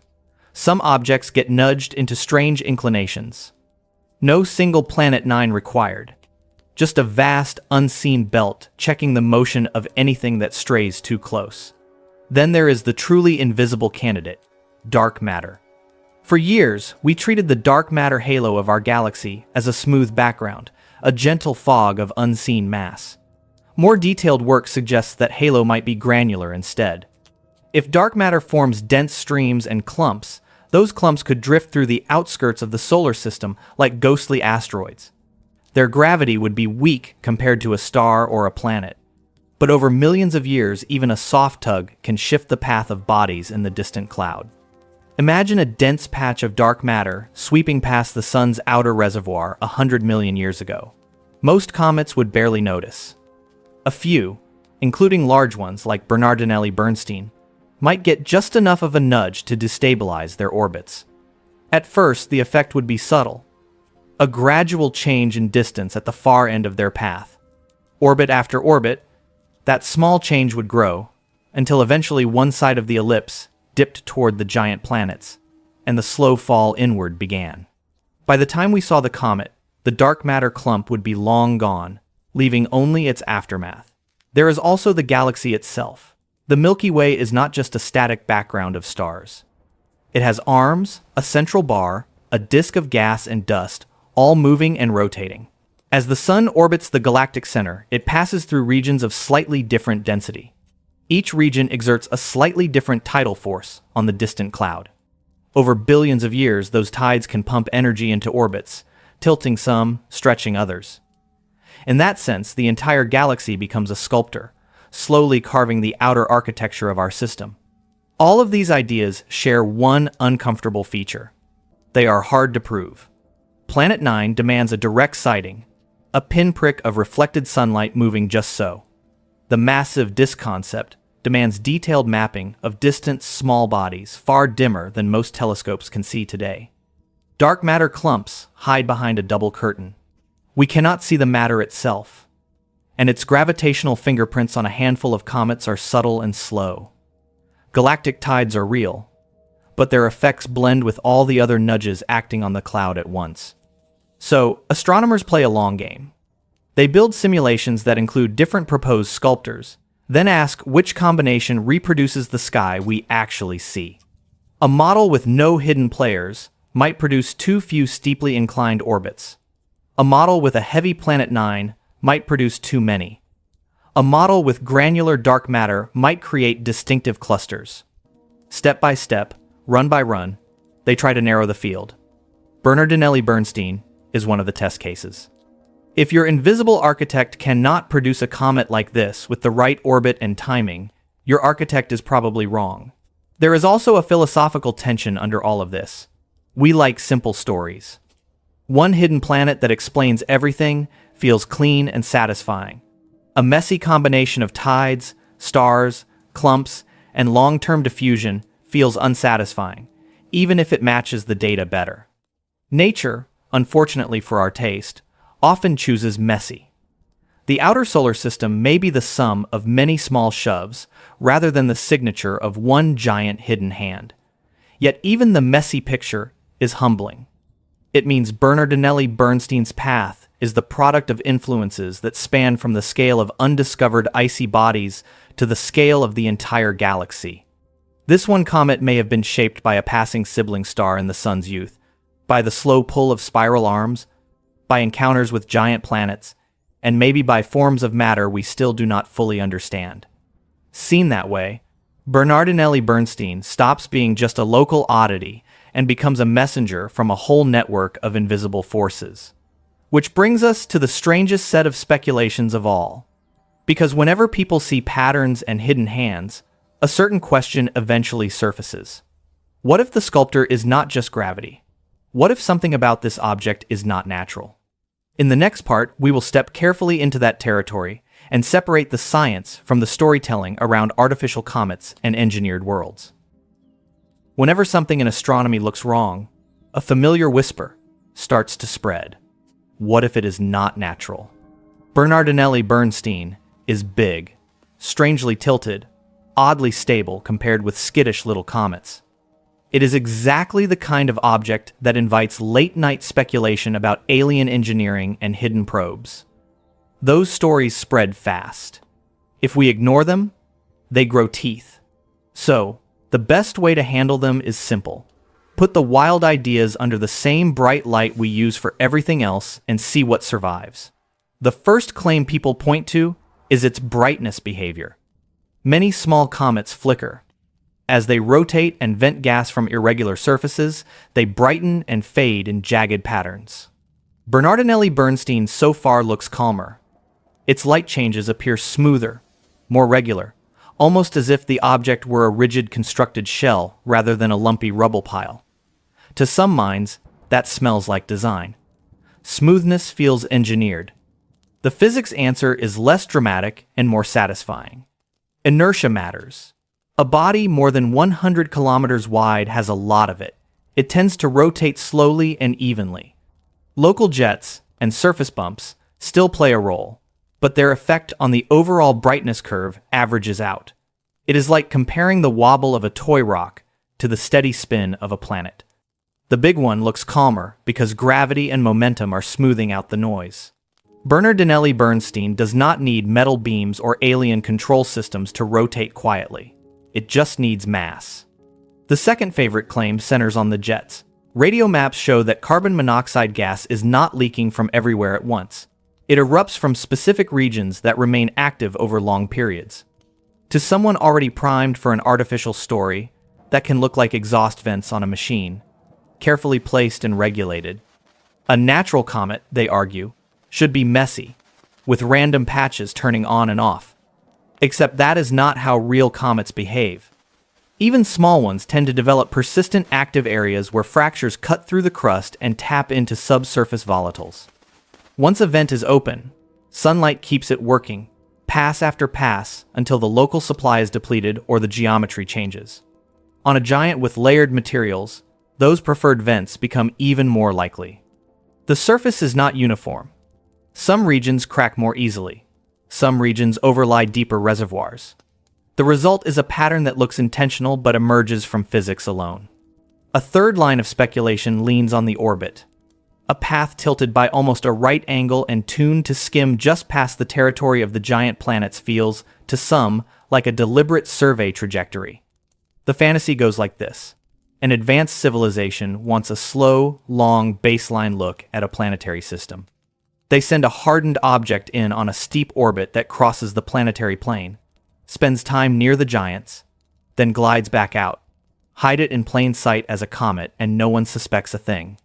Some objects get nudged into strange inclinations. No single Planet 9 required. Just a vast, unseen belt checking the motion of anything that strays too close. Then there is the truly invisible candidate, dark matter. For years, we treated the dark matter halo of our galaxy as a smooth background, a gentle fog of unseen mass. More detailed work suggests that halo might be granular instead. If dark matter forms dense streams and clumps, those clumps could drift through the outskirts of the solar system like ghostly asteroids. Their gravity would be weak compared to a star or a planet. But over millions of years, even a soft tug can shift the path of bodies in the distant cloud. Imagine a dense patch of dark matter sweeping past the sun's outer reservoir 100 million years ago. Most comets would barely notice. A few, including large ones like Bernardinelli Bernstein, might get just enough of a nudge to destabilize their orbits. At first, the effect would be subtle. A gradual change in distance at the far end of their path. Orbit after orbit, that small change would grow, until eventually one side of the ellipse dipped toward the giant planets, and the slow fall inward began. By the time we saw the comet, the dark matter clump would be long gone, leaving only its aftermath. There is also the galaxy itself. The Milky Way is not just a static background of stars. It has arms, a central bar, a disk of gas and dust, all moving and rotating. As the Sun orbits the galactic center, it passes through regions of slightly different density. Each region exerts a slightly different tidal force on the distant cloud. Over billions of years, those tides can pump energy into orbits, tilting some, stretching others. In that sense, the entire galaxy becomes a sculptor, slowly carving the outer architecture of our system. All of these ideas share one uncomfortable feature. They are hard to prove. Planet 9 demands a direct sighting, a pinprick of reflected sunlight moving just so. The massive disk concept demands detailed mapping of distant, small bodies far dimmer than most telescopes can see today. Dark matter clumps hide behind a double curtain. We cannot see the matter itself, and its gravitational fingerprints on a handful of comets are subtle and slow. Galactic tides are real, but their effects blend with all the other nudges acting on the cloud at once. So, astronomers play a long game. They build simulations that include different proposed sculptors, then ask which combination reproduces the sky we actually see. A model with no hidden players might produce too few steeply inclined orbits. A model with a heavy Planet 9 might produce too many. A model with granular dark matter might create distinctive clusters. Step by step, run by run, they try to narrow the field. Bernardinelli Bernstein is one of the test cases. If your invisible architect cannot produce a comet like this with the right orbit and timing, your architect is probably wrong. There is also a philosophical tension under all of this. We like simple stories. One hidden planet that explains everything feels clean and satisfying. A messy combination of tides, stars, clumps, and long-term diffusion feels unsatisfying, even if it matches the data better. Nature, unfortunately for our taste, often chooses messy. The outer solar system may be the sum of many small shoves, rather than the signature of one giant hidden hand. Yet even the messy picture is humbling. It means Bernardinelli Bernstein's path is the product of influences that span from the scale of undiscovered icy bodies to the scale of the entire galaxy. This one comet may have been shaped by a passing sibling star in the Sun's youth, by the slow pull of spiral arms, by encounters with giant planets, and maybe by forms of matter we still do not fully understand. Seen that way, Bernardinelli Bernstein stops being just a local oddity and becomes a messenger from a whole network of invisible forces. Which brings us to the strangest set of speculations of all. Because whenever people see patterns and hidden hands, a certain question eventually surfaces. What if the sculptor is not just gravity? What if something about this object is not natural? In the next part, we will step carefully into that territory and separate the science from the storytelling around artificial comets and engineered worlds. Whenever something in astronomy looks wrong, a familiar whisper starts to spread. What if it is not natural? Bernardinelli Bernstein is big, strangely tilted, oddly stable compared with skittish little comets. It is exactly the kind of object that invites late-night speculation about alien engineering and hidden probes. Those stories spread fast. If we ignore them, they grow teeth. So, the best way to handle them is simple. Put the wild ideas under the same bright light we use for everything else and see what survives. The first claim people point to is its brightness behavior. Many small comets flicker. As they rotate and vent gas from irregular surfaces, they brighten and fade in jagged patterns. Bernardinelli Bernstein so far looks calmer. Its light changes appear smoother, more regular, almost as if the object were a rigid constructed shell rather than a lumpy rubble pile. To some minds, that smells like design. Smoothness feels engineered. The physics answer is less dramatic and more satisfying. Inertia matters. A body more than 100 kilometers wide has a lot of it. It tends to rotate slowly and evenly. Local jets and surface bumps still play a role, but their effect on the overall brightness curve averages out. It is like comparing the wobble of a toy rock to the steady spin of a planet. The big one looks calmer because gravity and momentum are smoothing out the noise. Bernardinelli Bernstein does not need metal beams or alien control systems to rotate quietly. It just needs mass. The second favorite claim centers on the jets. Radio maps show that carbon monoxide gas is not leaking from everywhere at once. It erupts from specific regions that remain active over long periods. To someone already primed for an artificial story, that can look like exhaust vents on a machine, carefully placed and regulated. A natural comet, they argue, should be messy, with random patches turning on and off. Except that is not how real comets behave. Even small ones tend to develop persistent active areas where fractures cut through the crust and tap into subsurface volatiles. Once a vent is open, sunlight keeps it working, pass after pass, until the local supply is depleted or the geometry changes. On a giant with layered materials, those preferred vents become even more likely. The surface is not uniform. Some regions crack more easily. Some regions overlie deeper reservoirs. The result is a pattern that looks intentional but emerges from physics alone. A third line of speculation leans on the orbit. A path tilted by almost a right angle and tuned to skim just past the territory of the giant planets feels, to some, like a deliberate survey trajectory. The fantasy goes like this. An advanced civilization wants a slow, long baseline look at a planetary system. They send a hardened object in on a steep orbit that crosses the planetary plane, spends time near the giants, then glides back out. Hide it in plain sight as a comet and no one suspects a thing.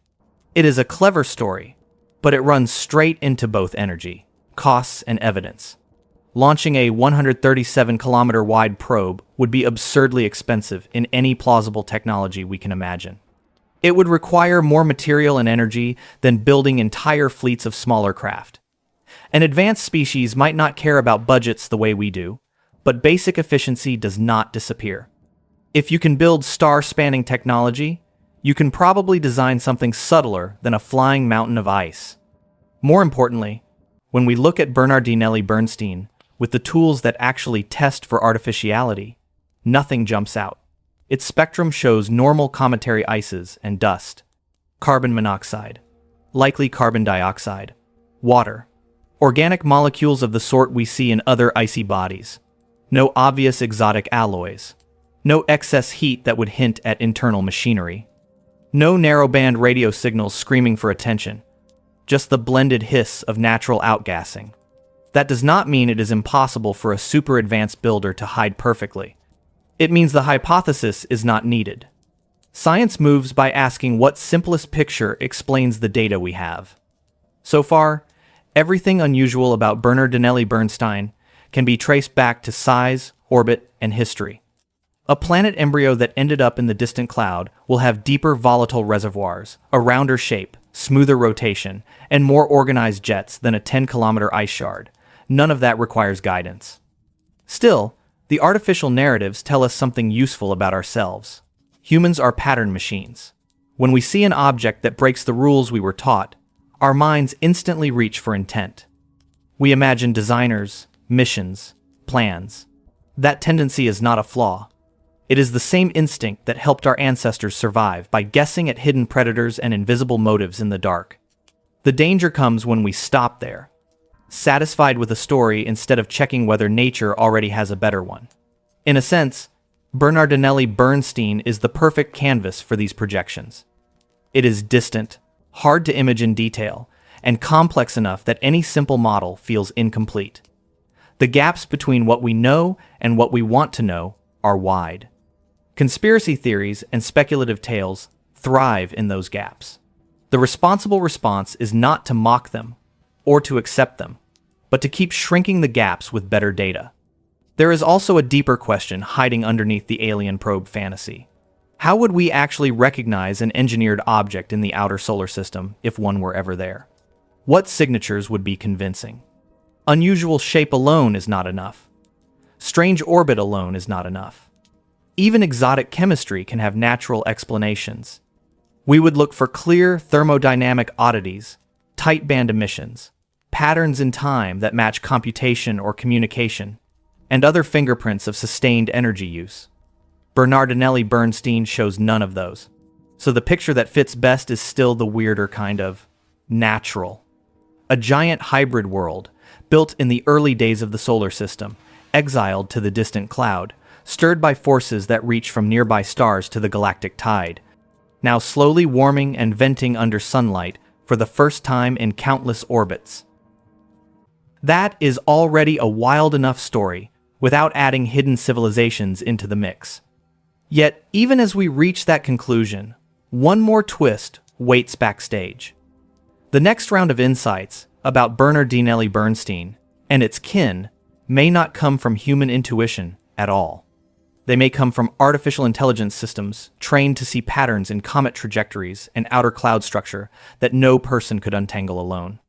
It is a clever story, but it runs straight into both energy, costs, and evidence. Launching a 137-kilometer-wide probe would be absurdly expensive in any plausible technology we can imagine. It would require more material and energy than building entire fleets of smaller craft. An advanced species might not care about budgets the way we do, but basic efficiency does not disappear. If you can build star-spanning technology, you can probably design something subtler than a flying mountain of ice. More importantly, when we look at Bernardinelli Bernstein with the tools that actually test for artificiality, nothing jumps out. Its spectrum shows normal cometary ices and dust, carbon monoxide, likely carbon dioxide, water, organic molecules of the sort we see in other icy bodies, no obvious exotic alloys, no excess heat that would hint at internal machinery, no narrowband radio signals screaming for attention, just the blended hiss of natural outgassing. That does not mean it is impossible for a super advanced builder to hide perfectly. It means the hypothesis is not needed. Science moves by asking what simplest picture explains the data we have. So far, everything unusual about Bernardinelli Bernstein can be traced back to size, orbit, and history. A planet embryo that ended up in the distant cloud will have deeper volatile reservoirs, a rounder shape, smoother rotation, and more organized jets than a 10-kilometer ice shard. None of that requires guidance. Still, the artificial narratives tell us something useful about ourselves. Humans are pattern machines. When we see an object that breaks the rules we were taught, our minds instantly reach for intent. We imagine designers, missions, plans. That tendency is not a flaw. It is the same instinct that helped our ancestors survive by guessing at hidden predators and invisible motives in the dark. The danger comes when we stop there, satisfied with a story instead of checking whether nature already has a better one. In a sense, Bernardinelli Bernstein is the perfect canvas for these projections. It is distant, hard to image in detail, and complex enough that any simple model feels incomplete. The gaps between what we know and what we want to know are wide. Conspiracy theories and speculative tales thrive in those gaps. The responsible response is not to mock them or to accept them, but to keep shrinking the gaps with better data. There is also a deeper question hiding underneath the alien probe fantasy. How would we actually recognize an engineered object in the outer solar system if one were ever there? What signatures would be convincing? Unusual shape alone is not enough. Strange orbit alone is not enough. Even exotic chemistry can have natural explanations. We would look for clear thermodynamic oddities, tight band emissions, patterns in time that match computation or communication, and other fingerprints of sustained energy use. Bernardinelli Bernstein shows none of those. So the picture that fits best is still the weirder kind of natural. A giant hybrid world, built in the early days of the solar system, exiled to the distant cloud, stirred by forces that reach from nearby stars to the galactic tide, now slowly warming and venting under sunlight for the first time in countless orbits. That is already a wild enough story, without adding hidden civilizations into the mix. Yet, even as we reach that conclusion, one more twist waits backstage. The next round of insights about Bernardinelli Bernstein and its kin may not come from human intuition at all. They may come from artificial intelligence systems trained to see patterns in comet trajectories and outer cloud structure that no person could untangle alone.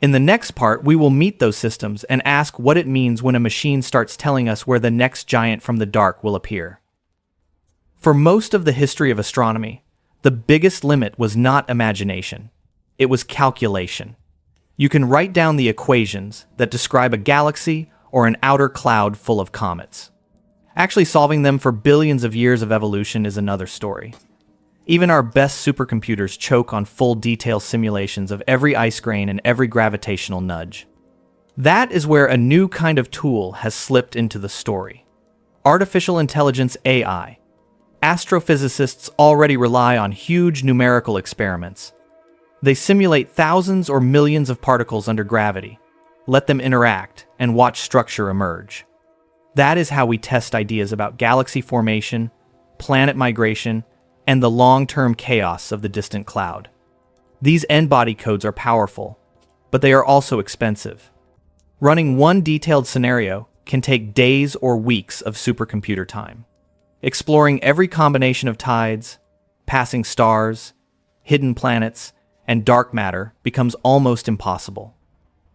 In the next part, we will meet those systems and ask what it means when a machine starts telling us where the next giant from the dark will appear. For most of the history of astronomy, the biggest limit was not imagination. It was calculation. You can write down the equations that describe a galaxy or an outer cloud full of comets. Actually solving them for billions of years of evolution is another story. Even our best supercomputers choke on full detail simulations of every ice grain and every gravitational nudge. That is where a new kind of tool has slipped into the story. Artificial intelligence AI. Astrophysicists already rely on huge numerical experiments. They simulate thousands or millions of particles under gravity, let them interact, and watch structure emerge. That is how we test ideas about galaxy formation, planet migration, and the long-term chaos of the distant cloud. These n-body codes are powerful, but they are also expensive. Running one detailed scenario can take days or weeks of supercomputer time. Exploring every combination of tides, passing stars, hidden planets, and dark matter becomes almost impossible.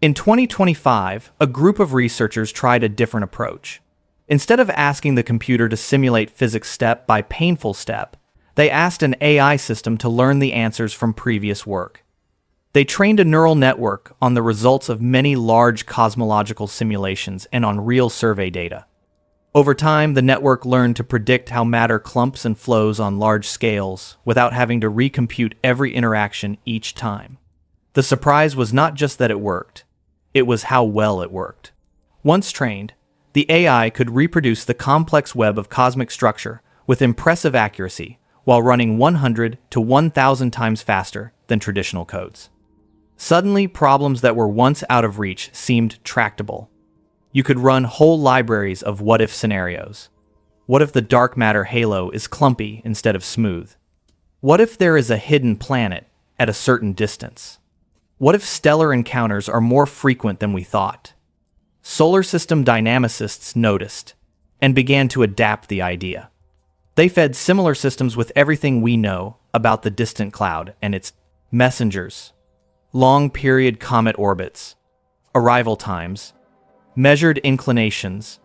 In 2025, a group of researchers tried a different approach. Instead of asking the computer to simulate physics step by painful step, they asked an AI system to learn the answers from previous work. They trained a neural network on the results of many large cosmological simulations and on real survey data. Over time, the network learned to predict how matter clumps and flows on large scales without having to recompute every interaction each time. The surprise was not just that it worked, it was how well it worked. Once trained, the AI could reproduce the complex web of cosmic structure with impressive accuracy while running 100 to 1,000 times faster than traditional codes. Suddenly, problems that were once out of reach seemed tractable. You could run whole libraries of what-if scenarios. What if the dark matter halo is clumpy instead of smooth? What if there is a hidden planet at a certain distance? What if stellar encounters are more frequent than we thought? Solar system dynamicists noticed and began to adapt the idea. They fed similar systems with everything we know about the distant cloud and its messengers, long-period comet orbits, arrival times, measured inclinations,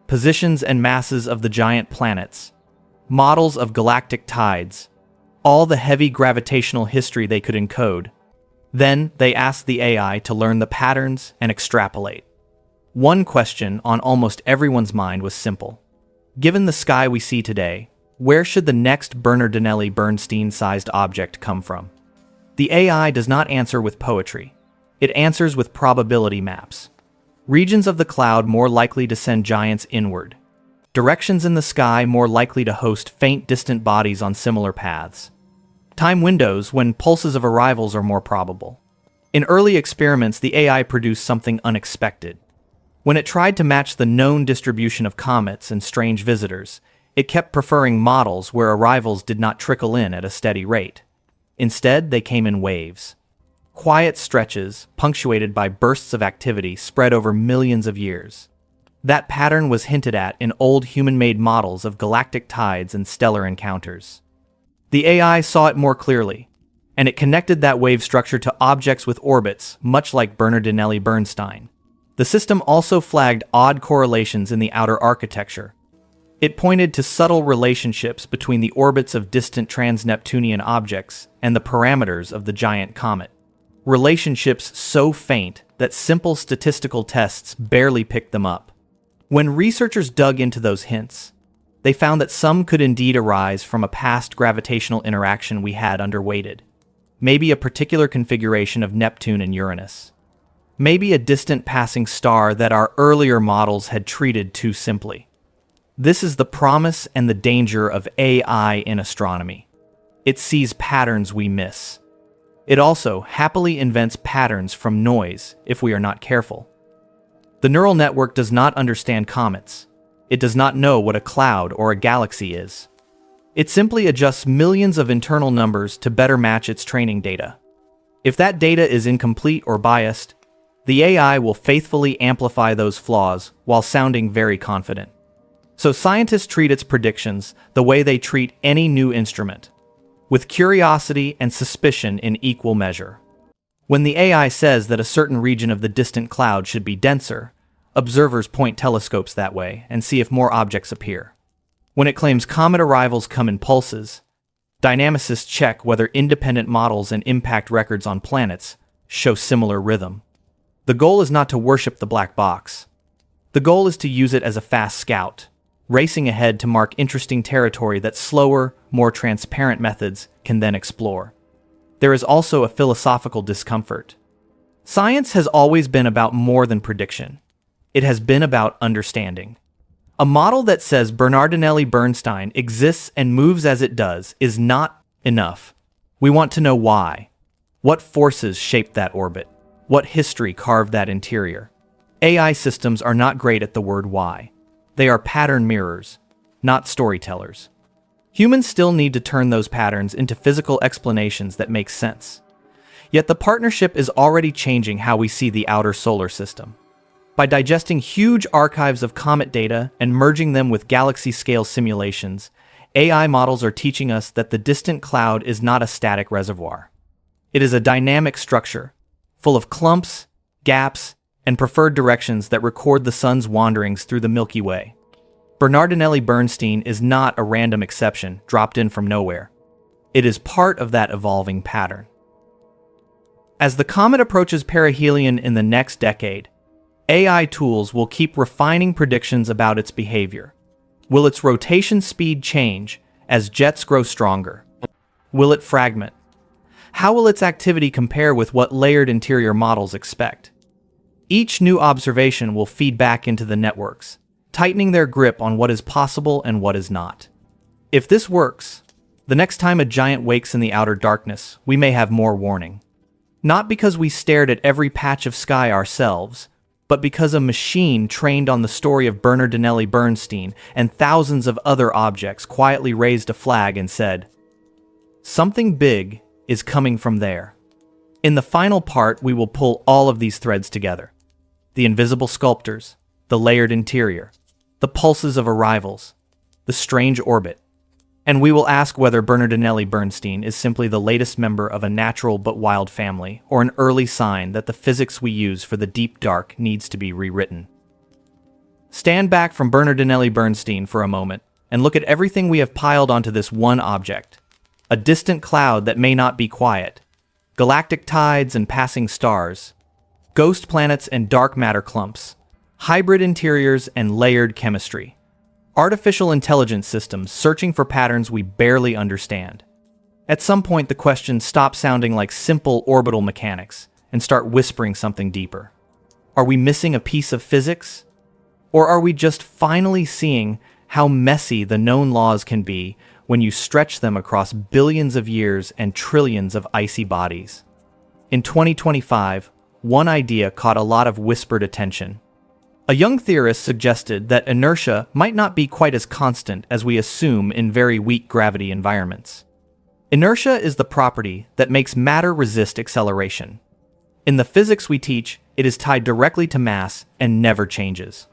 positions and masses of the giant planets, models of galactic tides, all the heavy gravitational history they could encode. Then they asked the AI to learn the patterns and extrapolate. One question on almost everyone's mind was simple. Given the sky we see today, where should the next Bernardinelli Bernstein-sized object come from? The AI does not answer with poetry. It answers with probability maps. Regions of the cloud more likely to send giants inward. Directions in the sky more likely to host faint distant bodies on similar paths. Time windows when pulses of arrivals are more probable. In early experiments, the AI produced something unexpected. When it tried to match the known distribution of comets and strange visitors, it kept preferring models where arrivals did not trickle in at a steady rate. Instead, they came in waves. Quiet stretches, punctuated by bursts of activity spread over millions of years. That pattern was hinted at in old human-made models of galactic tides and stellar encounters. The AI saw it more clearly, and it connected that wave structure to objects with orbits, much like Bernardinelli Bernstein. The system also flagged odd correlations in the outer architecture. It pointed to subtle relationships between the orbits of distant trans-Neptunian objects and the parameters of the giant comet. Relationships so faint that simple statistical tests barely picked them up. When researchers dug into those hints, They found that some could indeed arise from a past gravitational interaction we had underweighted. Maybe a particular configuration of Neptune and Uranus. Maybe a distant passing star that our earlier models had treated too simply. This is the promise and the danger of AI in astronomy. It sees patterns we miss. It also happily invents patterns from noise if we are not careful. The neural network does not understand comets. It does not know what a cloud or a galaxy is. It simply adjusts millions of internal numbers to better match its training data. If that data is incomplete or biased, the AI will faithfully amplify those flaws while sounding very confident. So scientists treat its predictions the way they treat any new instrument, with curiosity and suspicion in equal measure. When the AI says that a certain region of the distant cloud should be denser, observers point telescopes that way and see if more objects appear. When it claims comet arrivals come in pulses, dynamicists check whether independent models and impact records on planets show similar rhythm. The goal is not to worship the black box. The goal is to use it as a fast scout, racing ahead to mark interesting territory that slower, more transparent methods can then explore. There is also a philosophical discomfort. Science has always been about more than prediction. It has been about understanding. A model that says Bernardinelli Bernstein exists and moves as it does is not enough. We want to know why. What forces shaped that orbit? What history carved that interior? AI systems are not great at the word why. They are pattern mirrors, not storytellers. Humans still need to turn those patterns into physical explanations that make sense. Yet the partnership is already changing how we see the outer solar system. By digesting huge archives of comet data and merging them with galaxy-scale simulations, AI models are teaching us that the distant cloud is not a static reservoir. It is a dynamic structure, full of clumps, gaps, and preferred directions that record the sun's wanderings through the Milky Way. Bernardinelli Bernstein is not a random exception dropped in from nowhere. It is part of that evolving pattern. As the comet approaches perihelion in the next decade, AI tools will keep refining predictions about its behavior. Will its rotation speed change as jets grow stronger? Will it fragment? How will its activity compare with what layered interior models expect? Each new observation will feed back into the networks, tightening their grip on what is possible and what is not. If this works, the next time a giant wakes in the outer darkness, we may have more warning. Not because we stared at every patch of sky ourselves, but because a machine trained on the story of Bernardinelli Bernstein and thousands of other objects quietly raised a flag and said, "Something big is coming from there." In the final part, we will pull all of these threads together. The invisible sculptors, the layered interior, the pulses of arrivals, the strange orbit. And we will ask whether Bernardinelli Bernstein is simply the latest member of a natural but wild family, or an early sign that the physics we use for the deep dark needs to be rewritten. Stand back from Bernardinelli Bernstein for a moment and look at everything we have piled onto this one object. A distant cloud that may not be quiet, galactic tides and passing stars, ghost planets and dark matter clumps, hybrid interiors and layered chemistry. Artificial intelligence systems searching for patterns we barely understand. At some point, the questions stop sounding like simple orbital mechanics and start whispering something deeper. Are we missing a piece of physics? Or are we just finally seeing how messy the known laws can be when you stretch them across billions of years and trillions of icy bodies? In 2025, one idea caught a lot of whispered attention. A young theorist suggested that inertia might not be quite as constant as we assume in very weak gravity environments. Inertia is the property that makes matter resist acceleration. In the physics we teach, it is tied directly to mass and never changes.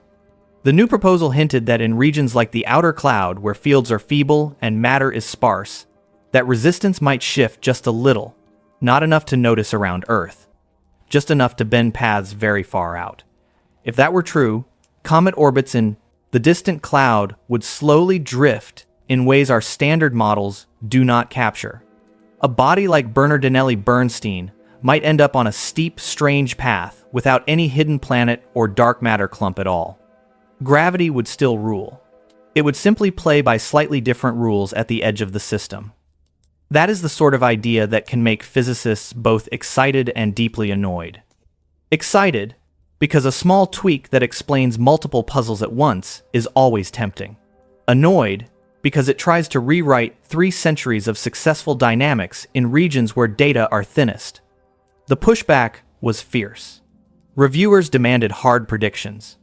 The new proposal hinted that in regions like the outer cloud, where fields are feeble and matter is sparse, that resistance might shift just a little, not enough to notice around Earth, just enough to bend paths very far out. If that were true, comet orbits in the distant cloud would slowly drift in ways our standard models do not capture. A body like Bernardinelli Bernstein might end up on a steep, strange path without any hidden planet or dark matter clump at all. Gravity would still rule. It would simply play by slightly different rules at the edge of the system. That is the sort of idea that can make physicists both excited and deeply annoyed. Excited, because a small tweak that explains multiple puzzles at once is always tempting. Annoyed, because it tries to rewrite 3 centuries of successful dynamics in regions where data are thinnest. The pushback was fierce. Reviewers demanded hard predictions.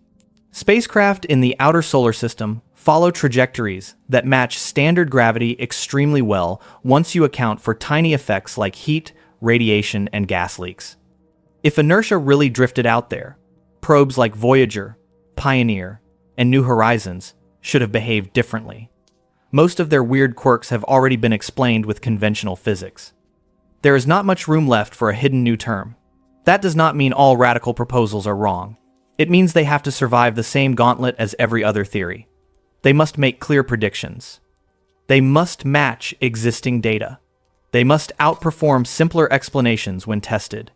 Spacecraft in the outer solar system follow trajectories that match standard gravity extremely well once you account for tiny effects like heat, radiation, and gas leaks. If inertia really drifted out there, probes like Voyager, Pioneer, and New Horizons should have behaved differently. Most of their weird quirks have already been explained with conventional physics. There is not much room left for a hidden new term. That does not mean all radical proposals are wrong. It means they have to survive the same gauntlet as every other theory. They must make clear predictions. They must match existing data. They must outperform simpler explanations when tested.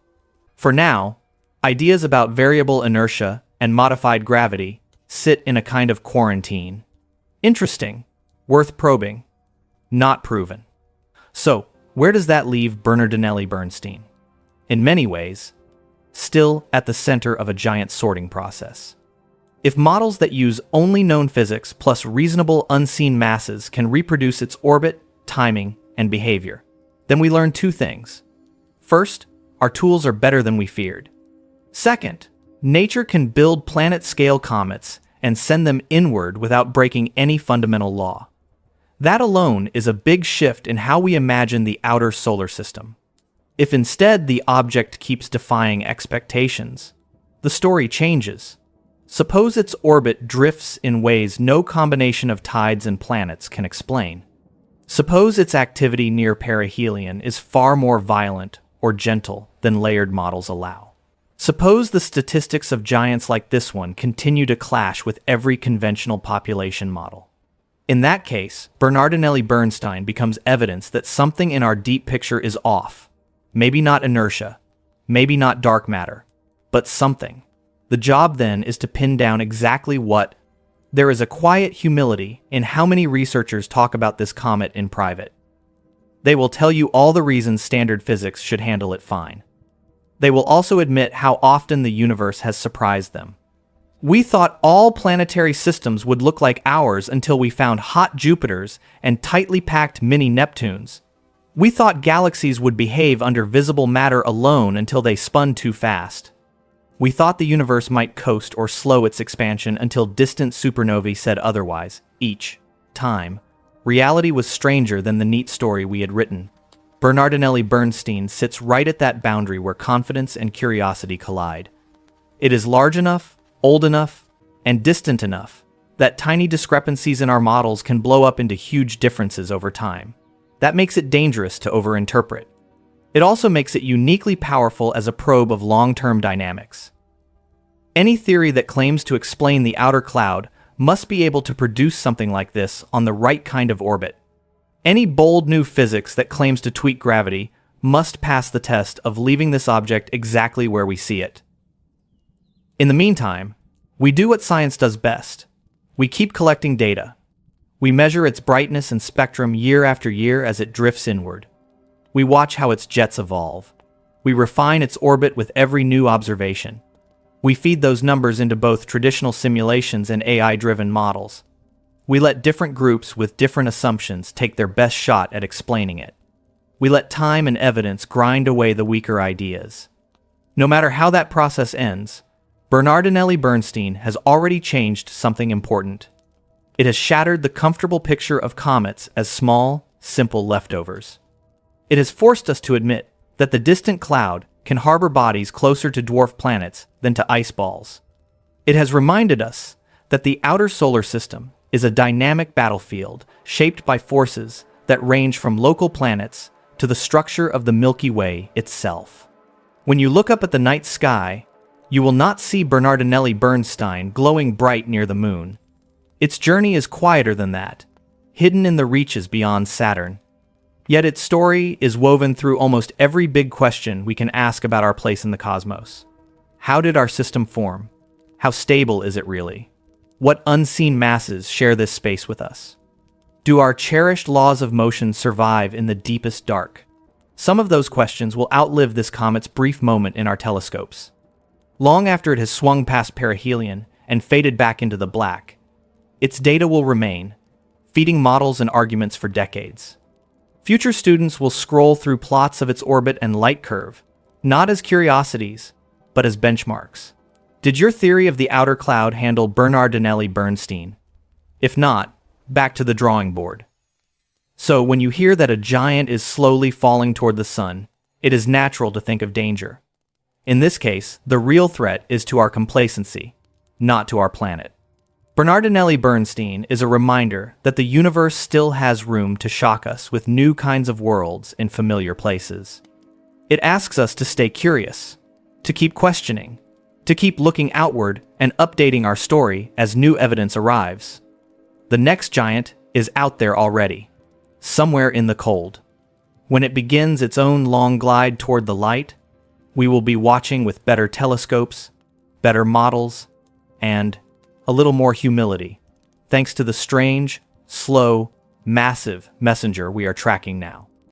For now, ideas about variable inertia and modified gravity sit in a kind of quarantine. Interesting, worth probing, not proven. So, where does that leave Bernardinelli Bernstein? In many ways, still at the center of a giant sorting process. If models that use only known physics plus reasonable unseen masses can reproduce its orbit, timing, and behavior, then we learn 2 things. First, our tools are better than we feared. Second, nature can build planet-scale comets and send them inward without breaking any fundamental law. That alone is a big shift in how we imagine the outer solar system. If instead the object keeps defying expectations, the story changes. Suppose its orbit drifts in ways no combination of tides and planets can explain. Suppose its activity near perihelion is far more violent or gentle than layered models allow. Suppose the statistics of giants like this one continue to clash with every conventional population model. In that case, Bernardinelli Bernstein becomes evidence that something in our deep picture is off. Maybe not inertia, maybe not dark matter, but something. The job then is to pin down exactly what. There is a quiet humility in how many researchers talk about this comet in private. They will tell you all the reasons standard physics should handle it fine. They will also admit how often the universe has surprised them. We thought all planetary systems would look like ours until we found hot Jupiters and tightly packed mini Neptunes. We thought galaxies would behave under visible matter alone until they spun too fast. We thought the universe might coast or slow its expansion until distant supernovae said otherwise. Each time, reality was stranger than the neat story we had written. Bernardinelli Bernstein sits right at that boundary where confidence and curiosity collide. It is large enough, old enough, and distant enough that tiny discrepancies in our models can blow up into huge differences over time. That makes it dangerous to overinterpret. It also makes it uniquely powerful as a probe of long-term dynamics. Any theory that claims to explain the outer cloud must be able to produce something like this on the right kind of orbit. Any bold new physics that claims to tweak gravity must pass the test of leaving this object exactly where we see it. In the meantime, we do what science does best. We keep collecting data. We measure its brightness and spectrum year after year as it drifts inward. We watch how its jets evolve. We refine its orbit with every new observation. We feed those numbers into both traditional simulations and AI-driven models. We let different groups with different assumptions take their best shot at explaining it. We let time and evidence grind away the weaker ideas. No matter how that process ends, Bernardinelli Bernstein has already changed something important. It has shattered the comfortable picture of comets as small, simple leftovers. It has forced us to admit that the distant cloud can harbor bodies closer to dwarf planets than to ice balls. It has reminded us that the outer solar system is a dynamic battlefield shaped by forces that range from local planets to the structure of the Milky Way itself. When you look up at the night sky, you will not see Bernardinelli Bernstein glowing bright near the moon. Its journey is quieter than that, hidden in the reaches beyond Saturn. Yet its story is woven through almost every big question we can ask about our place in the cosmos. How did our system form? How stable is it really? What unseen masses share this space with us? Do our cherished laws of motion survive in the deepest dark? Some of those questions will outlive this comet's brief moment in our telescopes. Long after it has swung past perihelion and faded back into the black, its data will remain, feeding models and arguments for decades. Future students will scroll through plots of its orbit and light curve, not as curiosities, but as benchmarks. Did your theory of the outer cloud handle Bernardinelli Bernstein? If not, back to the drawing board. So, when you hear that a giant is slowly falling toward the sun, it is natural to think of danger. In this case, the real threat is to our complacency, not to our planet. Bernardinelli Bernstein is a reminder that the universe still has room to shock us with new kinds of worlds in familiar places. It asks us to stay curious, to keep questioning, to keep looking outward and updating our story as new evidence arrives. The next giant is out there already, somewhere in the cold. When it begins its own long glide toward the light, we will be watching with better telescopes, better models, and a little more humility, thanks to the strange, slow, massive messenger we are tracking now.